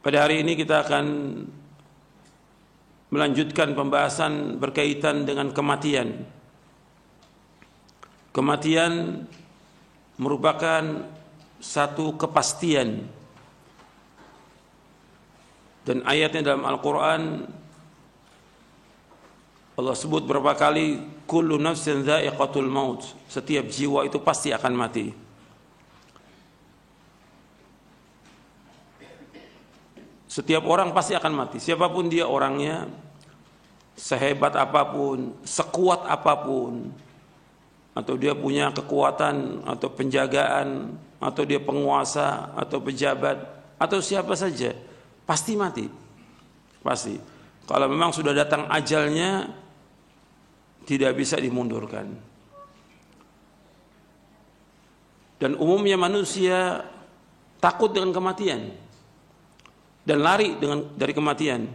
Pada hari ini kita akan melanjutkan pembahasan berkaitan dengan kematian. Kematian merupakan satu kepastian, dan ayatnya dalam Al-Quran Allah sebut berapa kali, kullu nafsin dha'iqatul maut, setiap jiwa itu pasti akan mati. Setiap orang pasti akan mati, siapapun dia orangnya, sehebat apapun, sekuat apapun, atau dia punya kekuatan atau penjagaan, atau dia penguasa atau pejabat atau siapa saja, pasti mati. Pasti. Kalau memang sudah datang ajalnya, tidak bisa dimundurkan. Dan umumnya manusia takut dengan kematian dan lari dari kematian.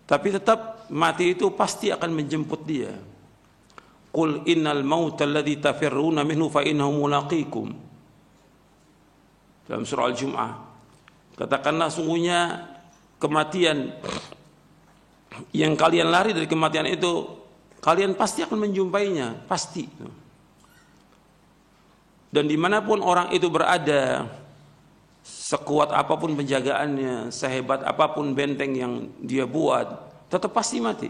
Tapi tetap mati itu pasti akan menjemput dia. Qul innal mauta alladzi tafirruna minhu fa innahu mulaqikum. Dalam surah Al-Jum'ah. Katakanlah sungguhnya kematian yang kalian lari dari kematian itu, kalian pasti akan menjumpainya, pasti. Dan dimanapun orang itu berada, sekuat apapun penjagaannya, sehebat apapun benteng yang dia buat, tetap pasti mati.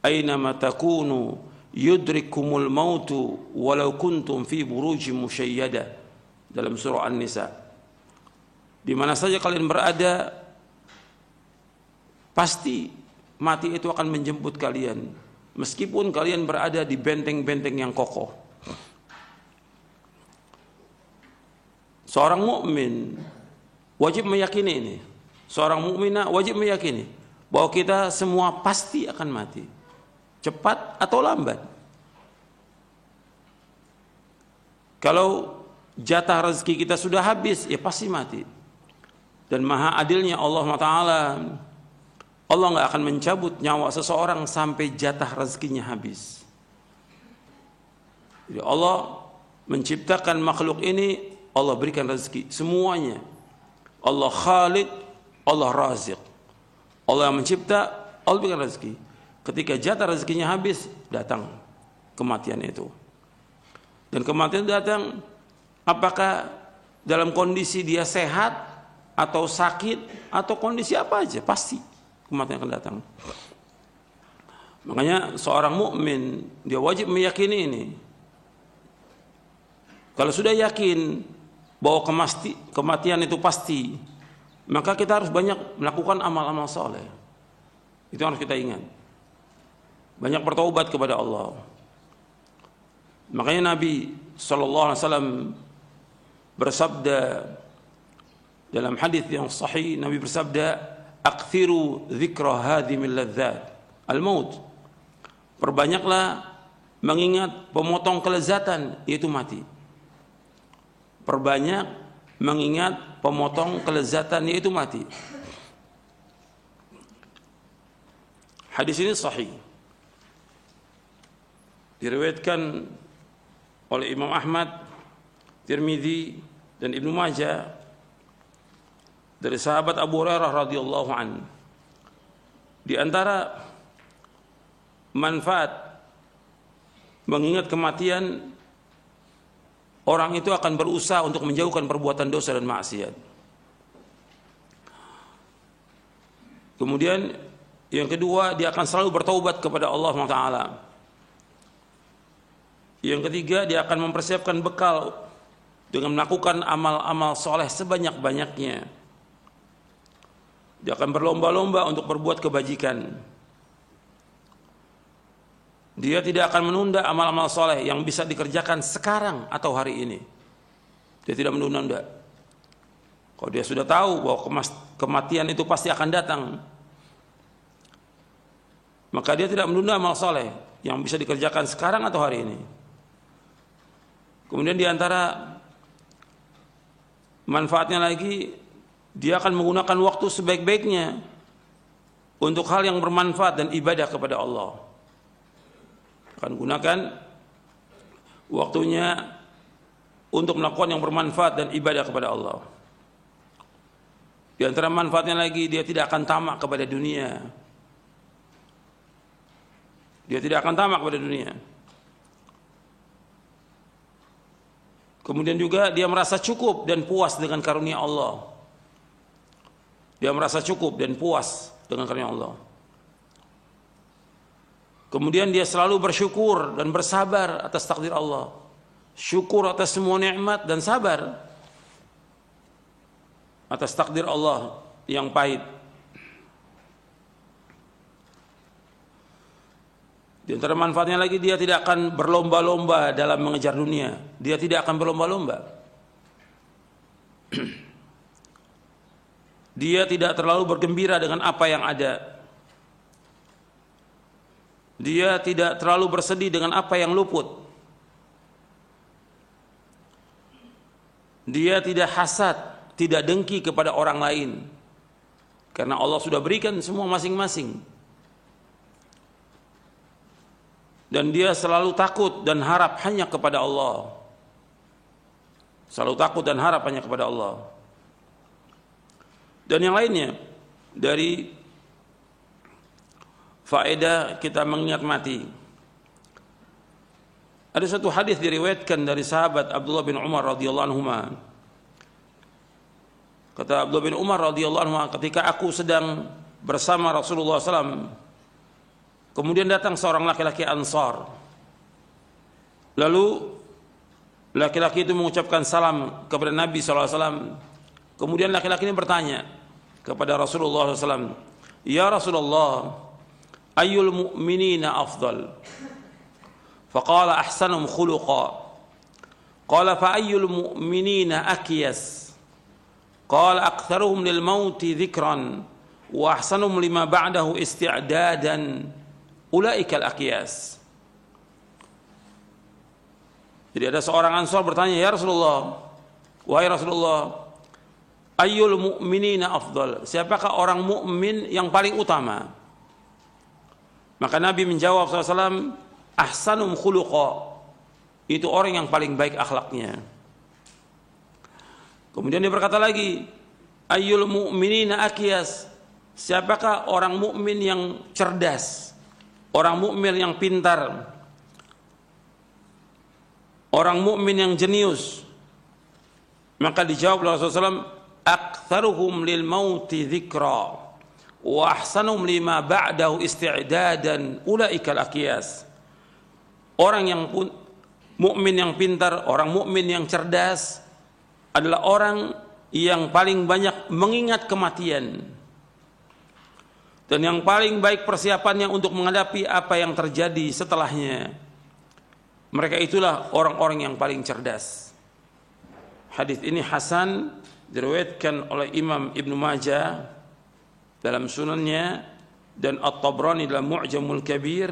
Aina ma takunu yudrikumul mautu walau kuntum fi burujim musyayyada, dalam surah An-Nisa. Di mana saja kalian berada, pasti mati itu akan menjemput kalian, meskipun kalian berada di benteng-benteng yang kokoh. Seorang mukmin wajib meyakini ini. Seorang mukminah wajib meyakini bahwa kita semua pasti akan mati, cepat atau lambat. Kalau jatah rezeki kita sudah habis, ya pasti mati. Dan maha adilnya Allah Ta'ala, Allah nggak akan mencabut nyawa seseorang sampai jatah rezekinya habis. Jadi Allah menciptakan makhluk ini, Allah berikan rezeki semuanya. Allah Khaliq, Allah Raziq. Allah yang mencipta, Allah berikan rezeki. Ketika jatah rezekinya habis, datang kematian itu. Dan kematian datang, apakah dalam kondisi dia sehat atau sakit atau kondisi apa aja, pasti kematian akan datang. Makanya seorang mukmin dia wajib meyakini ini. Kalau sudah yakin bahwa kematian itu pasti, maka kita harus banyak melakukan amal-amal soleh. Itu harus kita ingat. Banyak bertaubat kepada Allah. Makanya Nabi SAW bersabda dalam hadis yang sahih, Nabi bersabda, "Aktsiru dzikra hadhimil ladzat al-maut." Perbanyaklah mengingat pemotong kelezatan, yaitu mati. Perbanyak mengingat pemotong kelezatan, yaitu mati. Hadis ini sahih, diriwayatkan oleh Imam Ahmad, Tirmidzi dan Ibnu Majah dari sahabat Abu Hurairah radhiyallahu an. Di antara manfaat mengingat kematian, orang itu akan berusaha untuk menjauhkan perbuatan dosa dan maksiat. Kemudian yang kedua, dia akan selalu bertaubat kepada Allah Taala. Yang ketiga, dia akan mempersiapkan bekal dengan melakukan amal-amal soleh sebanyak-banyaknya. Dia akan berlomba-lomba untuk berbuat kebajikan. Dia tidak akan menunda amal-amal soleh yang bisa dikerjakan sekarang atau hari ini. Dia tidak menunda-nunda. Kalau dia sudah tahu bahwa kematian itu pasti akan datang, maka dia tidak menunda amal soleh yang bisa dikerjakan sekarang atau hari ini. Kemudian di antara manfaatnya lagi, dia akan menggunakan waktu sebaik-baiknya untuk hal yang bermanfaat dan ibadah kepada Allah. Akan gunakan waktunya untuk melakukan yang bermanfaat dan ibadah kepada Allah. Di antara manfaatnya lagi, dia tidak akan tamak kepada dunia. Dia tidak akan tamak kepada dunia. Kemudian juga dia merasa cukup dan puas dengan karunia Allah. Dia merasa cukup dan puas dengan karunia Allah. Kemudian dia selalu bersyukur dan bersabar atas takdir Allah. Syukur atas semua nikmat dan sabar atas takdir Allah yang pahit. Di antara manfaatnya lagi, dia tidak akan berlomba-lomba dalam mengejar dunia. Dia tidak akan berlomba-lomba. Dia tidak terlalu bergembira dengan apa yang ada. Dia tidak terlalu bersedih dengan apa yang luput. Dia tidak hasad, tidak dengki kepada orang lain, karena Allah sudah berikan semua masing-masing. Dan dia selalu takut dan harap hanya kepada Allah. Selalu takut dan harap hanya kepada Allah. Dan yang lainnya dari faedah kita mengingat mati, ada satu hadis diriwayatkan dari sahabat Abdullah bin Umar radhiyallahu anhu. Kata Abdullah bin Umar radhiyallahu anhu, ketika aku sedang bersama Rasulullah SAW, kemudian datang seorang laki-laki Ansar. Lalu laki-laki itu mengucapkan salam kepada Nabi SAW. Kemudian laki-laki ini bertanya kepada Rasulullah SAW, "Ya Rasulullah, ayyul mu'minina afdal?" Faqala ahsanum khuluqa. Qala fa ayyul mu'minina akyas? Qala aktharuhum lil mauti dzikran wa ahsanuhum lima ba'dahu isti'dadan. Ulaikal akyas. Jadi ada seorang Ansar bertanya, "Ya Rasulullah, wahai Rasulullah, ayyul mu'minina afdal?" Siapakah orang mukmin yang paling utama? Maka Nabi menjawab SAW, "Ahsanum khuluqa." Itu orang yang paling baik akhlaknya. Kemudian dia berkata lagi, "Ayyul mu'minina akyas?" Siapakah orang mukmin yang cerdas? Orang mukmin yang pintar? Orang mukmin yang jenius? Maka dijawab oleh Rasulullah SAW, "Aktsaruhum lil mauti dzikra wa ahsanuhum lima ba'dahu isti'dadan. Ulaikal akyas." Orang yang mukmin yang pintar, orang mukmin yang cerdas adalah orang yang paling banyak mengingat kematian dan yang paling baik persiapannya untuk menghadapi apa yang terjadi setelahnya. Mereka itulah orang-orang yang paling cerdas. Hadis ini hasan, diriwayatkan oleh Imam Ibnu Majah dalam sunannya dan At-Tabrani dalam Mu'jamul Kabir,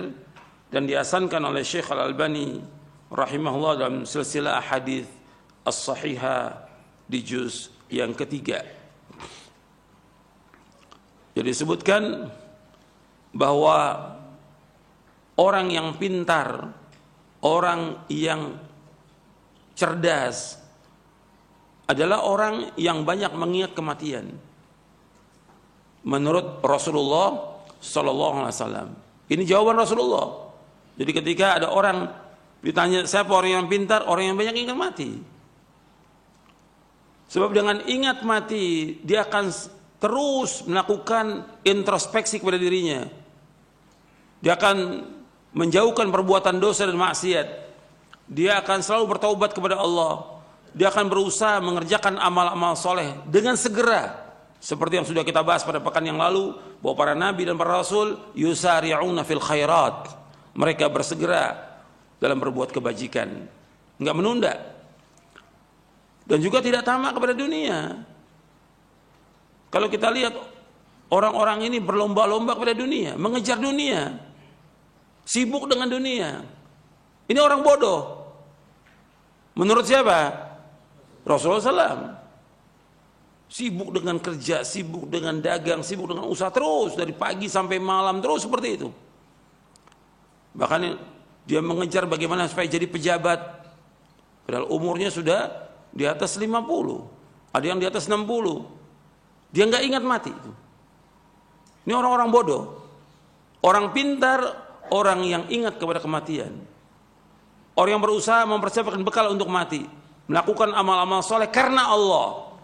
dan dihasankan oleh Syekh Al-Albani rahimahullah dalam silsilah hadis as-sahihah di juz yang ketiga. Jadi disebutkan bahwa orang yang pintar, orang yang cerdas adalah orang yang banyak mengingat kematian. Menurut Rasulullah sallallahu alaihi wasallam. Ini jawaban Rasulullah. Jadi ketika ada orang ditanya siapa orang yang pintar, orang yang banyak ingat mati. Sebab dengan ingat mati, dia akan terus melakukan introspeksi kepada dirinya. Dia akan menjauhkan perbuatan dosa dan maksiat. Dia akan selalu bertaubat kepada Allah. Dia akan berusaha mengerjakan amal-amal soleh dengan segera. Seperti yang sudah kita bahas pada pekan yang lalu, bahwa para nabi dan para rasul yusari'una fil khairat. Mereka bersegera dalam berbuat kebajikan, enggak menunda. Dan juga tidak tamak kepada dunia. Kalau kita lihat orang-orang ini berlomba-lomba kepada dunia, mengejar dunia, sibuk dengan dunia. Ini orang bodoh. Menurut siapa? Rasulullah SAW. Sibuk dengan kerja, sibuk dengan dagang, sibuk dengan usaha terus dari pagi sampai malam terus seperti itu. Bahkan dia mengejar bagaimana supaya jadi pejabat. Padahal umurnya sudah di atas 50. Ada yang di atas 60. Dia nggak ingat mati. Ini orang-orang bodoh. Orang pintar, orang yang ingat kepada kematian. Orang yang berusaha mempersiapkan bekal untuk mati, melakukan amal-amal soleh karena Allah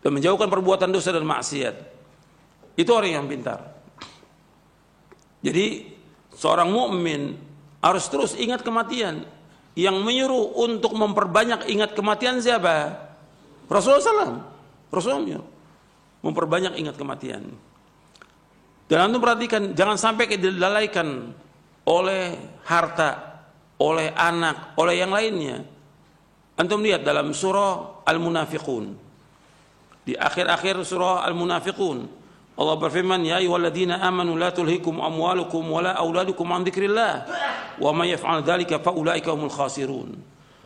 dan menjauhkan perbuatan dosa dan maksiat. Itu orang yang pintar. Jadi seorang mukmin harus terus ingat kematian. Yang menyuruh untuk memperbanyak ingat kematian siapa? Rasulullah SAW. Rasulullah memperbanyak ingat kematian. Dan antum perhatikan, jangan sampai dilalaikan oleh harta, oleh anak, oleh yang lainnya. Antum lihat dalam surah Al-Munafiqun. Di akhir-akhir surah Al-Munafiqun, Allah berfirman, ya ayyuhalladzina amanu la tulhikum amwalukum wala auladukum an dzikrillah wa may yaf'al dzalika fa ulaika humul khasirun.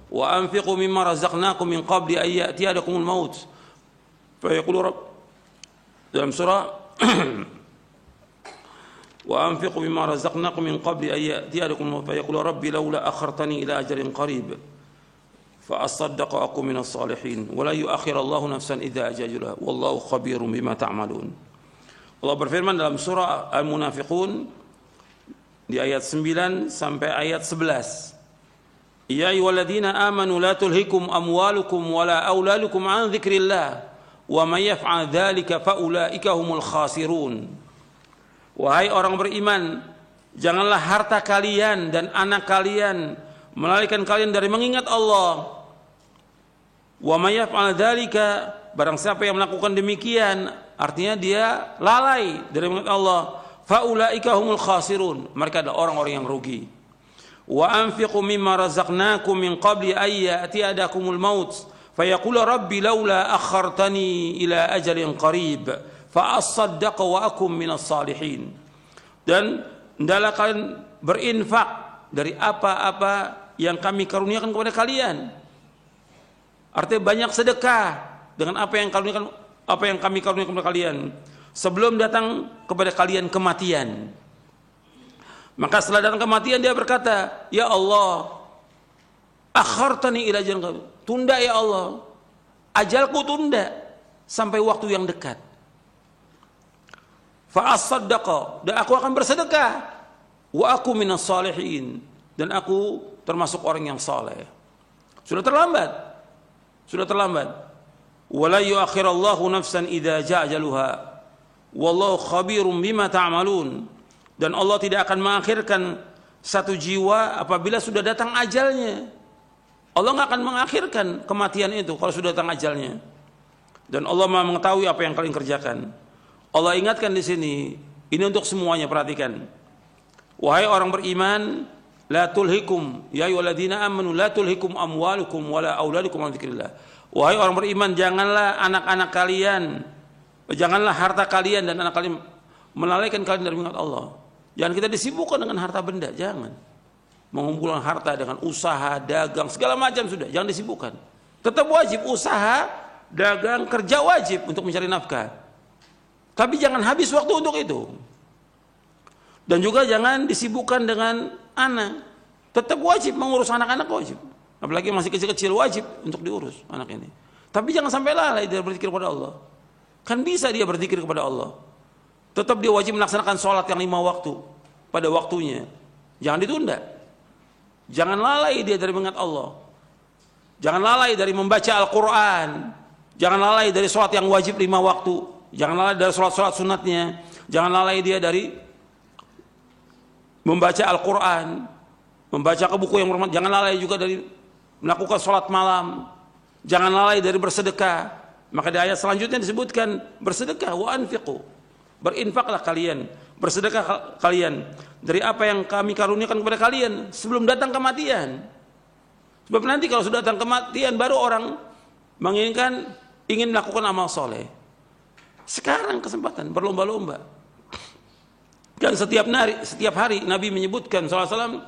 Wa anfiqu mimma razaqnakum min qabli an ya'tiyadakumul maut. Fa yaqulu rabb dalam surah wa anfiqu mimma razaqnakum min qabli an ya'tiyadakum fa yaqulu rabbi laula akhartani ila ajalin qarib fa asaddaqu aku minas salihin wa la yu'akhirallahu nafsan idza ajalaha wallahu khabirum bima ta'malun. Allah berfirman dalam surah Al-Munafiqun di ayat 9 sampai ayat 11. Ya ayyuhalladzina amanu la tulhikum amwalukum wala auladukum an dzikrillah wa may yaf'al dzalika fa ulaika humul khasirun. Wahai orang beriman, janganlah harta kalian dan anak kalian melalaikan kalian dari mengingat Allah. Wa may yaf'al dzalika, barang siapa yang melakukan demikian, artinya dia lalai dari mengingat Allah, fa ulaika humul khasirun, mereka adalah orang-orang yang rugi. Wa anfiqu mimma razaqnakum min qabli ay ya'tiyadakumul maut fayaqulu rabbi laula akhartani ila ajalin qarib fa asaddaq wa akum minas salihin. Dan hendaklah kalian berinfak dari apa-apa yang kami karuniakan kepada kalian. Artinya banyak sedekah dengan apa yang kami karuniakan kepada kalian sebelum datang kepada kalian kematian. Maka setelah datang kematian dia berkata, ya Allah, akhartani ila ajalin qarib, tunda ya Allah, ajalku tunda sampai waktu yang dekat. Fa asaddaqa, dan aku akan bersedekah, wa aku minas salihin, dan aku termasuk orang yang saleh. Sudah terlambat. Wala yuakhirallahu nafsan idza ja'a ajaluha wallahu khabirum bima ta'malun. Dan Allah tidak akan mengakhirkan satu jiwa apabila sudah datang ajalnya. Allah nggak akan mengakhirkan kematian itu kalau sudah datang ajalnya. Dan Allah Maha mengetahui apa yang kalian kerjakan. Allah ingatkan di sini, ini untuk semuanya, perhatikan. Wahai orang beriman, la tulhikum ya ayyuhalladzina amanu la tulhikum amwalukum wala auladukum an dzikrillah. Wahai orang beriman, janganlah anak-anak kalian, janganlah harta kalian dan anak kalian melalaikan kalian dari mengingat Allah. Jangan kita disibukkan dengan harta benda, jangan. Mengumpulkan harta dengan usaha, dagang, segala macam sudah, jangan disibukkan. Tetap wajib usaha, dagang, kerja wajib untuk mencari nafkah. Tapi jangan habis waktu untuk itu. Dan juga jangan disibukkan dengan anak. Tetap wajib mengurus anak-anak, wajib. Apalagi masih kecil-kecil, wajib untuk diurus anak ini. Tapi jangan sampai lalai dia berzikir kepada Allah. Kan bisa dia berzikir kepada Allah. Tetap dia wajib melaksanakan sholat yang 5 waktu pada waktunya. Jangan ditunda. Jangan lalai dia dari mengingat Allah. Jangan lalai dari membaca Al-Quran. Jangan lalai dari sholat yang wajib 5 waktu. Jangan lalai dari sholat-sholat sunatnya. Jangan lalai dia dari membaca Al-Quran, membaca ke buku yang bermanfaat. Jangan lalai juga dari melakukan sholat malam. Jangan lalai dari bersedekah. Maka di ayat selanjutnya disebutkan bersedekah, wa anfiqu, berinfaklah kalian, bersedekah kalian dari apa yang kami karuniakan kepada kalian sebelum datang kematian. Sebab nanti kalau sudah datang kematian baru orang ingin melakukan amal soleh. Sekarang kesempatan berlomba-lomba. Dan setiap hari Nabi menyebutkan SAW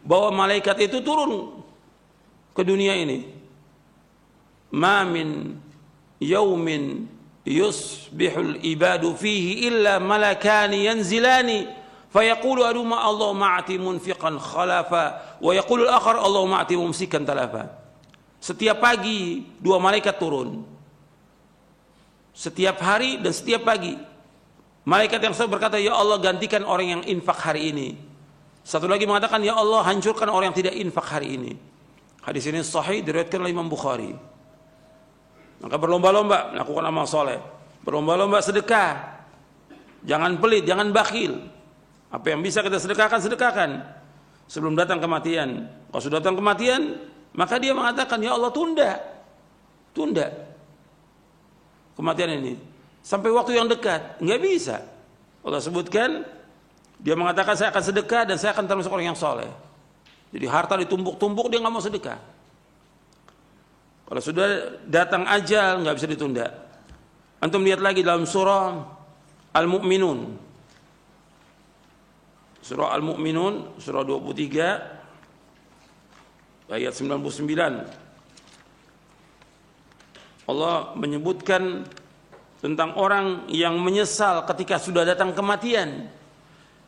bahwa malaikat itu turun ke dunia ini. Ma min yaumin yusbihul ibadu fihi illa malakani yanzilani fayaqulu aduma Allah ma'ati munfiqan khalafa wa yaqulu al-akhar Allah ma'ati mumsikan talafa. Setiap pagi 2 malaikat turun. setiap hari dan setiap pagi. Malaikat yang selalu berkata, ya Allah gantikan orang yang infak hari ini. Satu lagi mengatakan, ya Allah hancurkan orang yang tidak infak hari ini. Hadis ini sahih diriwayatkan oleh Imam Bukhari. Maka berlomba-lomba melakukan amal soleh, berlomba-lomba sedekah. Jangan pelit, jangan bakhil. Apa yang bisa kita sedekahkan, sedekahkan sebelum datang kematian. Kalau sudah datang kematian, maka dia mengatakan, ya Allah tunda kematian ini sampai waktu yang dekat. Nggak bisa. Allah sebutkan, dia mengatakan saya akan sedekah dan saya akan termasuk orang yang soleh. Jadi harta ditumpuk-tumpuk, dia nggak mau sedekah. Kalau sudah datang ajal, nggak bisa ditunda. Antum lihat lagi dalam surah Al-Mu'minun. Surah Al-Mu'minun, surah 23, ayat 99. Allah menyebutkan tentang orang yang menyesal ketika sudah datang kematian.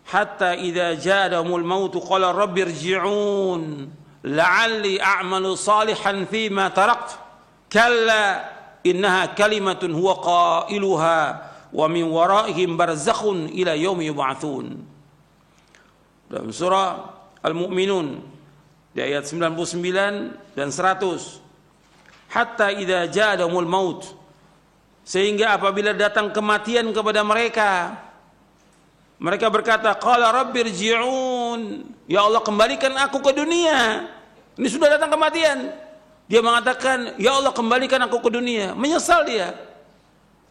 Hatta idza ja'ahumul mautu qala rabbirji'un la'alli a'malu salihan fima tarakt kalla innaha kalimatun huwa qailuha wa min waraihim barzakhun ila yaumi yub'atsun. Dalam surah Al-Mu'minun di ayat 99 dan 100. Hatta idza ja'ahumul maut, sehingga apabila datang kematian kepada mereka, mereka berkata, qala rabbirji'un, ya Allah kembalikan aku ke dunia. Ini sudah datang kematian. Dia mengatakan, ya Allah kembalikan aku ke dunia. Menyesal dia.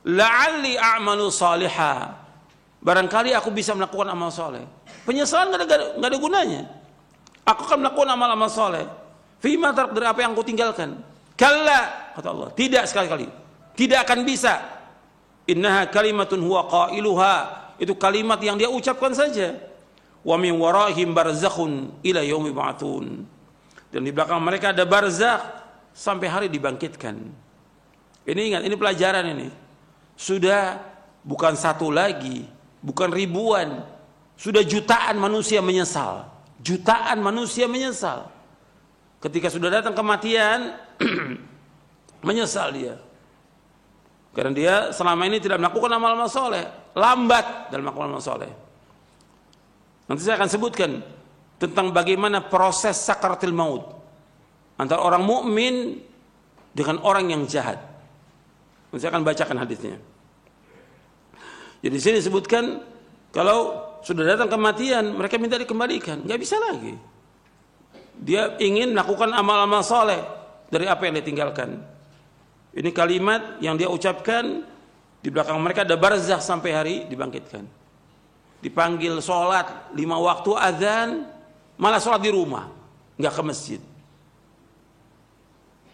La'alli a'malu salihah, barangkali aku bisa melakukan amal soleh. Penyesalan nggak ada gunanya. Aku akan melakukan amal-amal soleh. Fima tarak, dari apa yang aku tinggalkan. Kalla, kata Allah, tidak sekali-kali. Tidak akan bisa. Innaha kalimatun huwa qailuha, itu kalimat yang dia ucapkan saja. Wa min waraihim barzakhun ila yaumi yub'atsun, dan di belakang mereka ada barzakh sampai hari dibangkitkan. Ini ingat, ini pelajaran ini. Sudah bukan satu lagi, bukan ribuan, sudah jutaan manusia menyesal. Jutaan manusia menyesal. Ketika sudah datang kematian, menyesal dia. Karena dia selama ini tidak melakukan amal-amal soleh, lambat dalam melakukan amal soleh. Nanti saya akan sebutkan tentang bagaimana proses sakaratul maut antara orang mukmin dengan orang yang jahat. Nanti saya akan bacakan hadisnya. Jadi di sini disebutkan kalau sudah datang kematian, mereka minta dikembalikan, nggak bisa lagi. Dia ingin melakukan amal-amal soleh dari apa yang dia tinggalkan. Ini kalimat yang dia ucapkan, di belakang mereka ada barzakh sampai hari dibangkitkan. Dipanggil sholat 5 waktu azan, malah sholat di rumah, nggak ke masjid.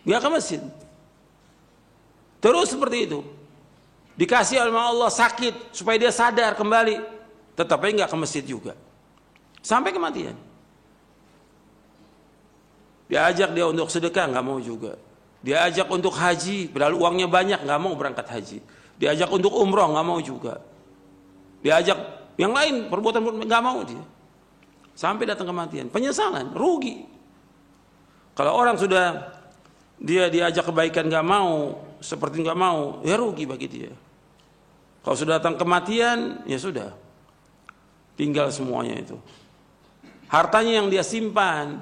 Nggak ke masjid. Terus seperti itu. Dikasih oleh Allah sakit supaya dia sadar kembali, tetapi nggak ke masjid juga. Sampai kematian. Diajak dia untuk sedekah, nggak mau juga. Diajak untuk haji, padahal uangnya banyak, nggak mau berangkat haji. Diajak untuk umroh, nggak mau juga. Diajak yang lain, perbuatan nggak mau dia. Sampai datang kematian, penyesalan, rugi. Kalau orang sudah dia diajak kebaikan nggak mau, seperti nggak mau, ya rugi bagi dia. Kalau sudah datang kematian, ya sudah, tinggal semuanya itu. Hartanya yang dia simpan,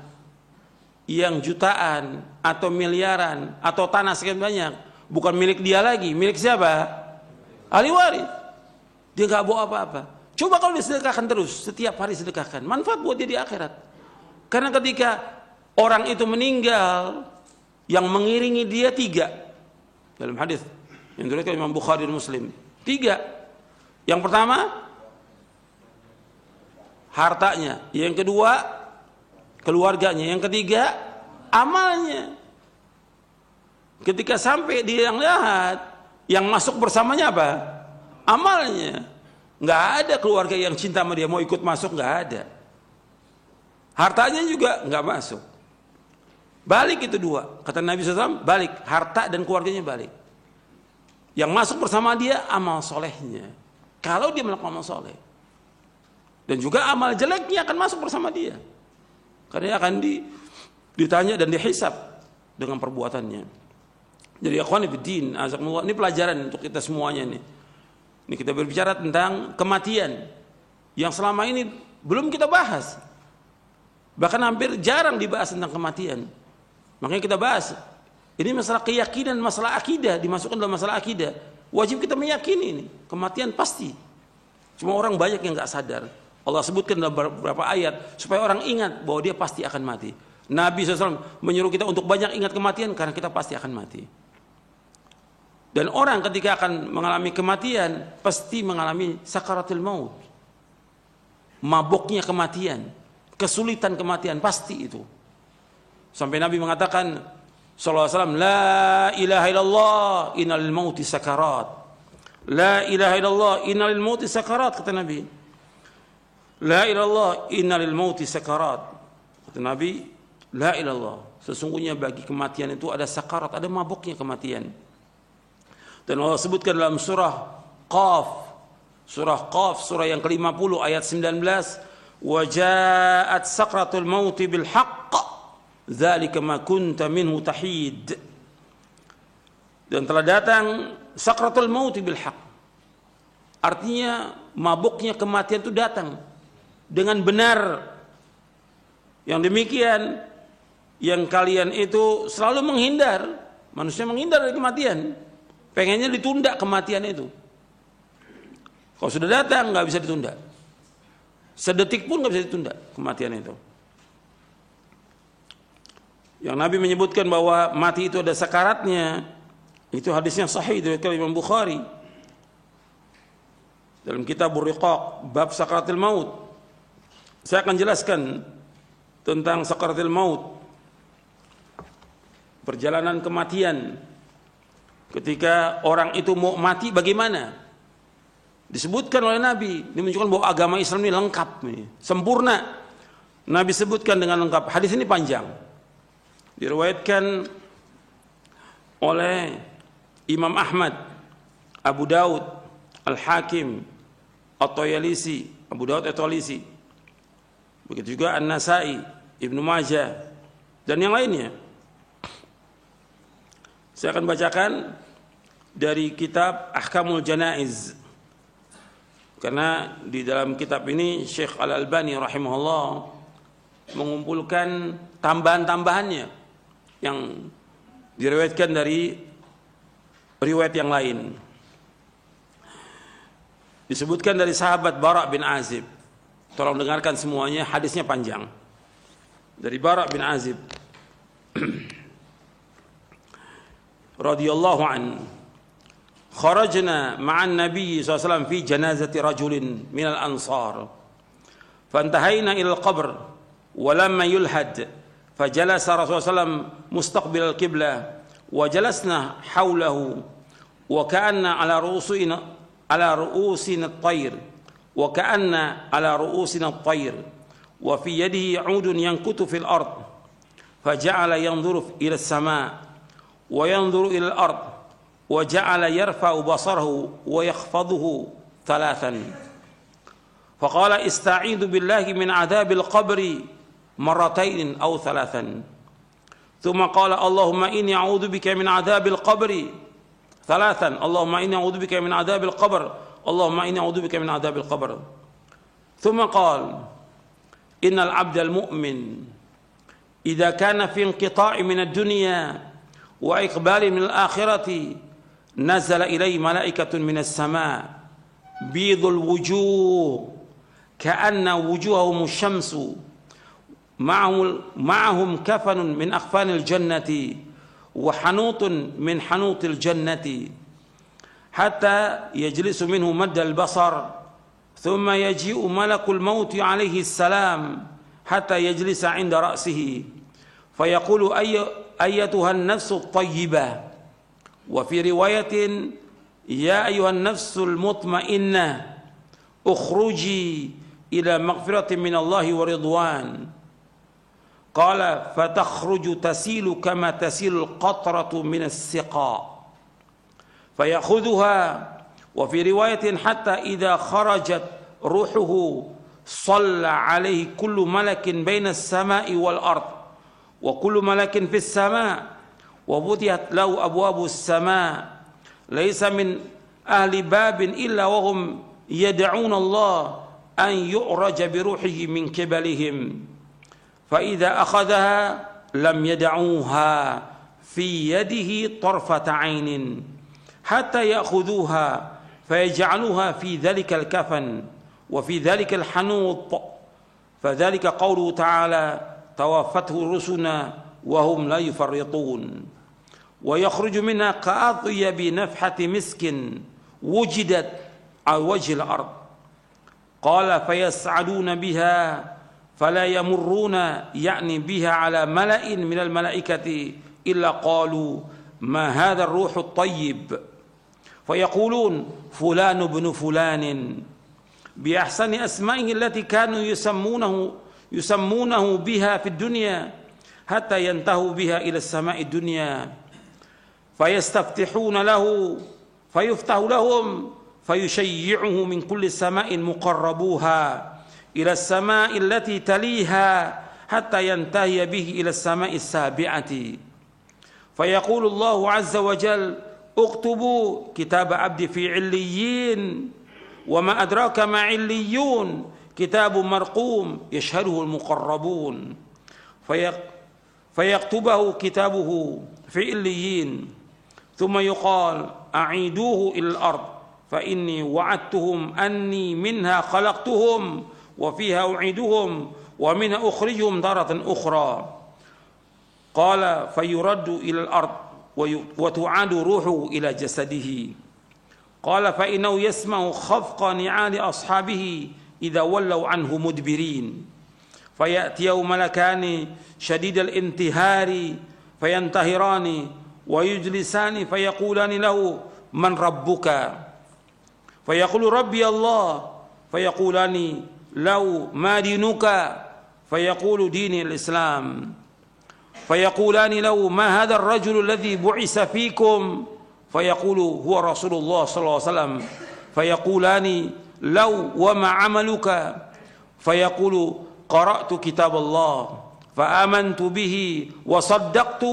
yang jutaan atau miliaran atau tanah sekian banyak, bukan milik dia lagi, milik siapa? Ahli waris. Dia nggak bawa apa-apa. Coba kalau disedekahkan terus, setiap hari sedekahkan, manfaat buat dia di akhirat. Karena ketika orang itu meninggal, yang mengiringi dia 3 dalam hadis yang diriwayatkan Imam Bukhari dan Muslim. 3. Yang pertama, hartanya. Yang kedua, keluarganya. Yang ketiga, amalnya. Ketika sampai di yang lahat, yang masuk bersamanya apa? Amalnya. Nggak ada keluarga yang cinta sama dia mau ikut masuk, nggak ada. Hartanya juga nggak masuk. Balik itu 2. Kata Nabi SAW, balik. Harta dan keluarganya balik. Yang masuk bersama dia amal solehnya. Kalau dia melakukan amal soleh. Dan juga amal jeleknya akan masuk bersama dia. Karena dia akan ditanya dan dihisab dengan perbuatannya. Jadi ikhwan fillah, azakumullah, ini pelajaran untuk kita semuanya nih. Ini kita berbicara tentang kematian yang selama ini belum kita bahas. Bahkan hampir jarang dibahas tentang kematian. Makanya kita bahas. Ini masalah keyakinan, masalah akidah, dimasukkan dalam masalah akidah. Wajib kita meyakini ini, kematian pasti. Cuma orang banyak yang nggak sadar. Allah sebutkan dalam beberapa ayat supaya orang ingat bahwa dia pasti akan mati. Nabi SAW menyuruh kita untuk banyak ingat kematian karena kita pasti akan mati. Dan orang ketika akan mengalami kematian pasti mengalami sakaratul maut, mabuknya kematian, kesulitan kematian, pasti itu. Sampai Nabi mengatakan sallallahu alaihi wasallam, la ilaha illallah innal mauti sakarat. La ilaha illallah innal mauti sakarat, kata Nabi. La ilallah innal mauti sakarat, kata Nabi. La ilallah, sesungguhnya bagi kematian itu ada sakarat, ada mabuknya kematian. Dan Allah sebutkan dalam surah Qaf, surah yang ke-50 ayat 19, wa ja'at sakratul mauti bil haqq dzalika ma kunta minhu tahid. Dan telah datang sakratul mauti bil haqq, artinya mabuknya kematian itu datang dengan benar. Yang demikian yang kalian itu selalu menghindar, manusia menghindar dari kematian, pengennya ditunda kematian itu. Kalau sudah datang nggak bisa ditunda, sedetik pun nggak bisa ditunda kematian itu. Yang Nabi menyebutkan bahwa mati itu ada sakaratnya, itu hadisnya sahih dari Imam Bukhari dalam Kitabur Riqaq bab sakaratul maut. Saya akan jelaskan tentang sakaratul maut, perjalanan kematian. Ketika orang itu mau mati bagaimana? Disebutkan oleh Nabi. Ini menunjukkan bahwa agama Islam ini lengkap, sempurna. Nabi sebutkan dengan lengkap. Hadis ini panjang, diriwayatkan oleh Imam Ahmad, Abu Daud, Al-Hakim, At-Tayalisi, Abu Daud At-Tayalisi, begitu juga An-Nasai, Ibnu Majah, dan yang lainnya. Saya akan bacakan dari kitab Ahkamul Janaiz, karena di dalam kitab ini Syekh Al-Albani rahimahullah mengumpulkan tambahan-tambahannya yang diriwayatkan dari riwayat yang lain. Disebutkan dari sahabat Bara' bin Azib. Tolong dengarkan semuanya, hadisnya panjang. Dari Bara' bin Azib radhiyallahu an, kharajna ma'an nabiy sallallahu alaihi wasallam fi janazati rajulin minal ansar fantahayna ila al-qabr wa lamma yulhad fajalasa Rasulullah sallallahu alaihi wasallam mustaqbil al-qiblah wa jalasna hawlahu wa ka'anna ala ru'usina at-tayr wa ka'anna ala ru'usina at-tayr wa fi yadihi 'udun yankutu fil ard faja'ala yanzuru ila as-sama' وينظر إلى الأرض وجعل يرفع بصره ويخفضه ثلاثا فقال استعيذ بالله من عذاب القبر مرتين أو ثلاثا ثم قال اللهم إني أعوذ بك من عذاب القبر ثلاثا اللهم إني أعوذ بك من عذاب القبر اللهم إني أعوذ بك من عذاب القبر ثم قال إن العبد المؤمن إذا كان في انقطاع من الدنيا وإقبال من الآخرة نزل إليه ملائكة من السماء بيض الوجوه كأن وجوههم الشمس معهم كفن من أكفان الجنة وحنوط من حنوط الجنة حتى يجلس منه مد البصر ثم يجيء ملك الموت عليه السلام حتى يجلس عند رأسه فيقول أيتها النفس الطيبة وفي رواية يا أيها النفس المطمئنة اخرجي إلى مغفرة من الله ورضوان قال فتخرج تسيل كما تسيل القطرة من السقاء فيأخذها وفي رواية حتى إذا خرجت روحه صلى عليه كل ملك بين السماء والأرض وكل ملك في السماء وفتحت له أبواب السماء ليس من أهل باب إلا وهم يدعون الله أن يعرج بروحه من قبلهم فإذا أخذها لم يدعوها في يده طرفة عين حتى يأخذوها فيجعلوها في ذلك الكفن وفي ذلك الحنوط فذلك قوله تعالى توفته رسلنا وهم لا يفرطون ويخرج منها كأطيب نفحة مسك وجدت على وجه الأرض قال فيسعدون بها فلا يمرون يعني بها على ملأ من الملائكة إلا قالوا ما هذا الروح الطيب فيقولون فلان بن فلان بأحسن أسمائه التي كانوا يسمونه بها في الدنيا حتى ينتهوا بها إلى السماء الدنيا فيستفتحون له فيفتح لهم فيشيعه من كل سماء مقربوها إلى السماء التي تليها حتى ينتهي به إلى السماء السابعة فيقول الله عز وجل اكتبوا كتاب عبدي في عليين وما أدراك ما عليون كتاب مرقوم يشهده المقربون فيكتبه كتابه في عليين ثم يقال أعيدوه إلى الأرض فإني وعدتهم أني منها خلقتهم وفيها أعيدهم ومنها أخرجهم تارة أخرى قال فيرد إلى الأرض وتعاد روحه إلى جسده قال فإنه يسمع خفق نعال أصحابه إذا ولوا عنه مدبرين فيأتيه ملكان شديد الانتهار فينتهران ويجلسان فيقولان له من ربك فيقول ربي الله فيقولان له ما دينك فيقول ديني الإسلام فيقولان له ما هذا الرجل الذي بعث فيكم فيقول هو رسول الله صلى الله عليه وسلم فيقولان له وما عملك فيقول قرأت كتاب الله فآمنت به وصدقت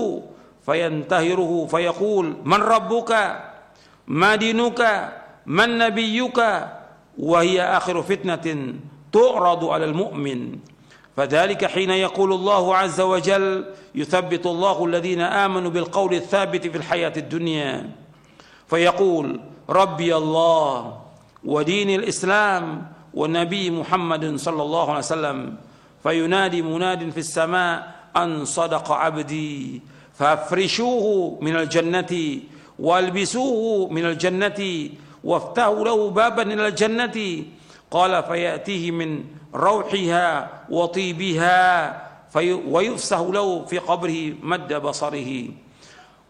فينتهره فيقول من ربك ما دينك من نبيك وهي آخر فتنة تعرض على المؤمن فذلك حين يقول الله عز وجل يثبت الله الذين آمنوا بالقول الثابت في الحياة الدنيا فيقول ربي الله ودين الإسلام والنبي محمد صلى الله عليه وسلم فينادي مناد في السماء أن صدق عبدي فافرشوه من الجنة والبسوه من الجنة وافتحوا له بابا إلى الجنة قال فيأتيه من روحها وطيبها ويفسح له في قبره مد بصره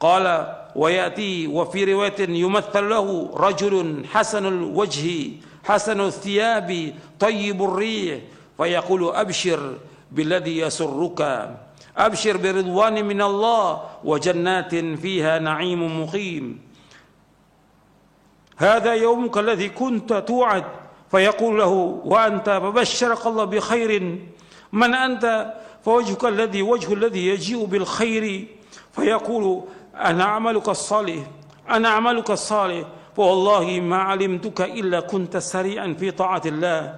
قال ويأتي وفي رواية يمثل له رجل حسن الوجه حسن الثياب طيب الريح فيقول أبشر بالذي يسرك أبشر برضوان من الله وجنات فيها نعيم مقيم هذا يومك الذي كنت توعد فيقول له وأنت فبشرك الله بخير من أنت فوجهك الذي وجه الذي يجيء بالخير فيقول أنا عملك الصالح أنا عملك الصالح فوالله ما علمتك إلا كنت سريعا في طاعة الله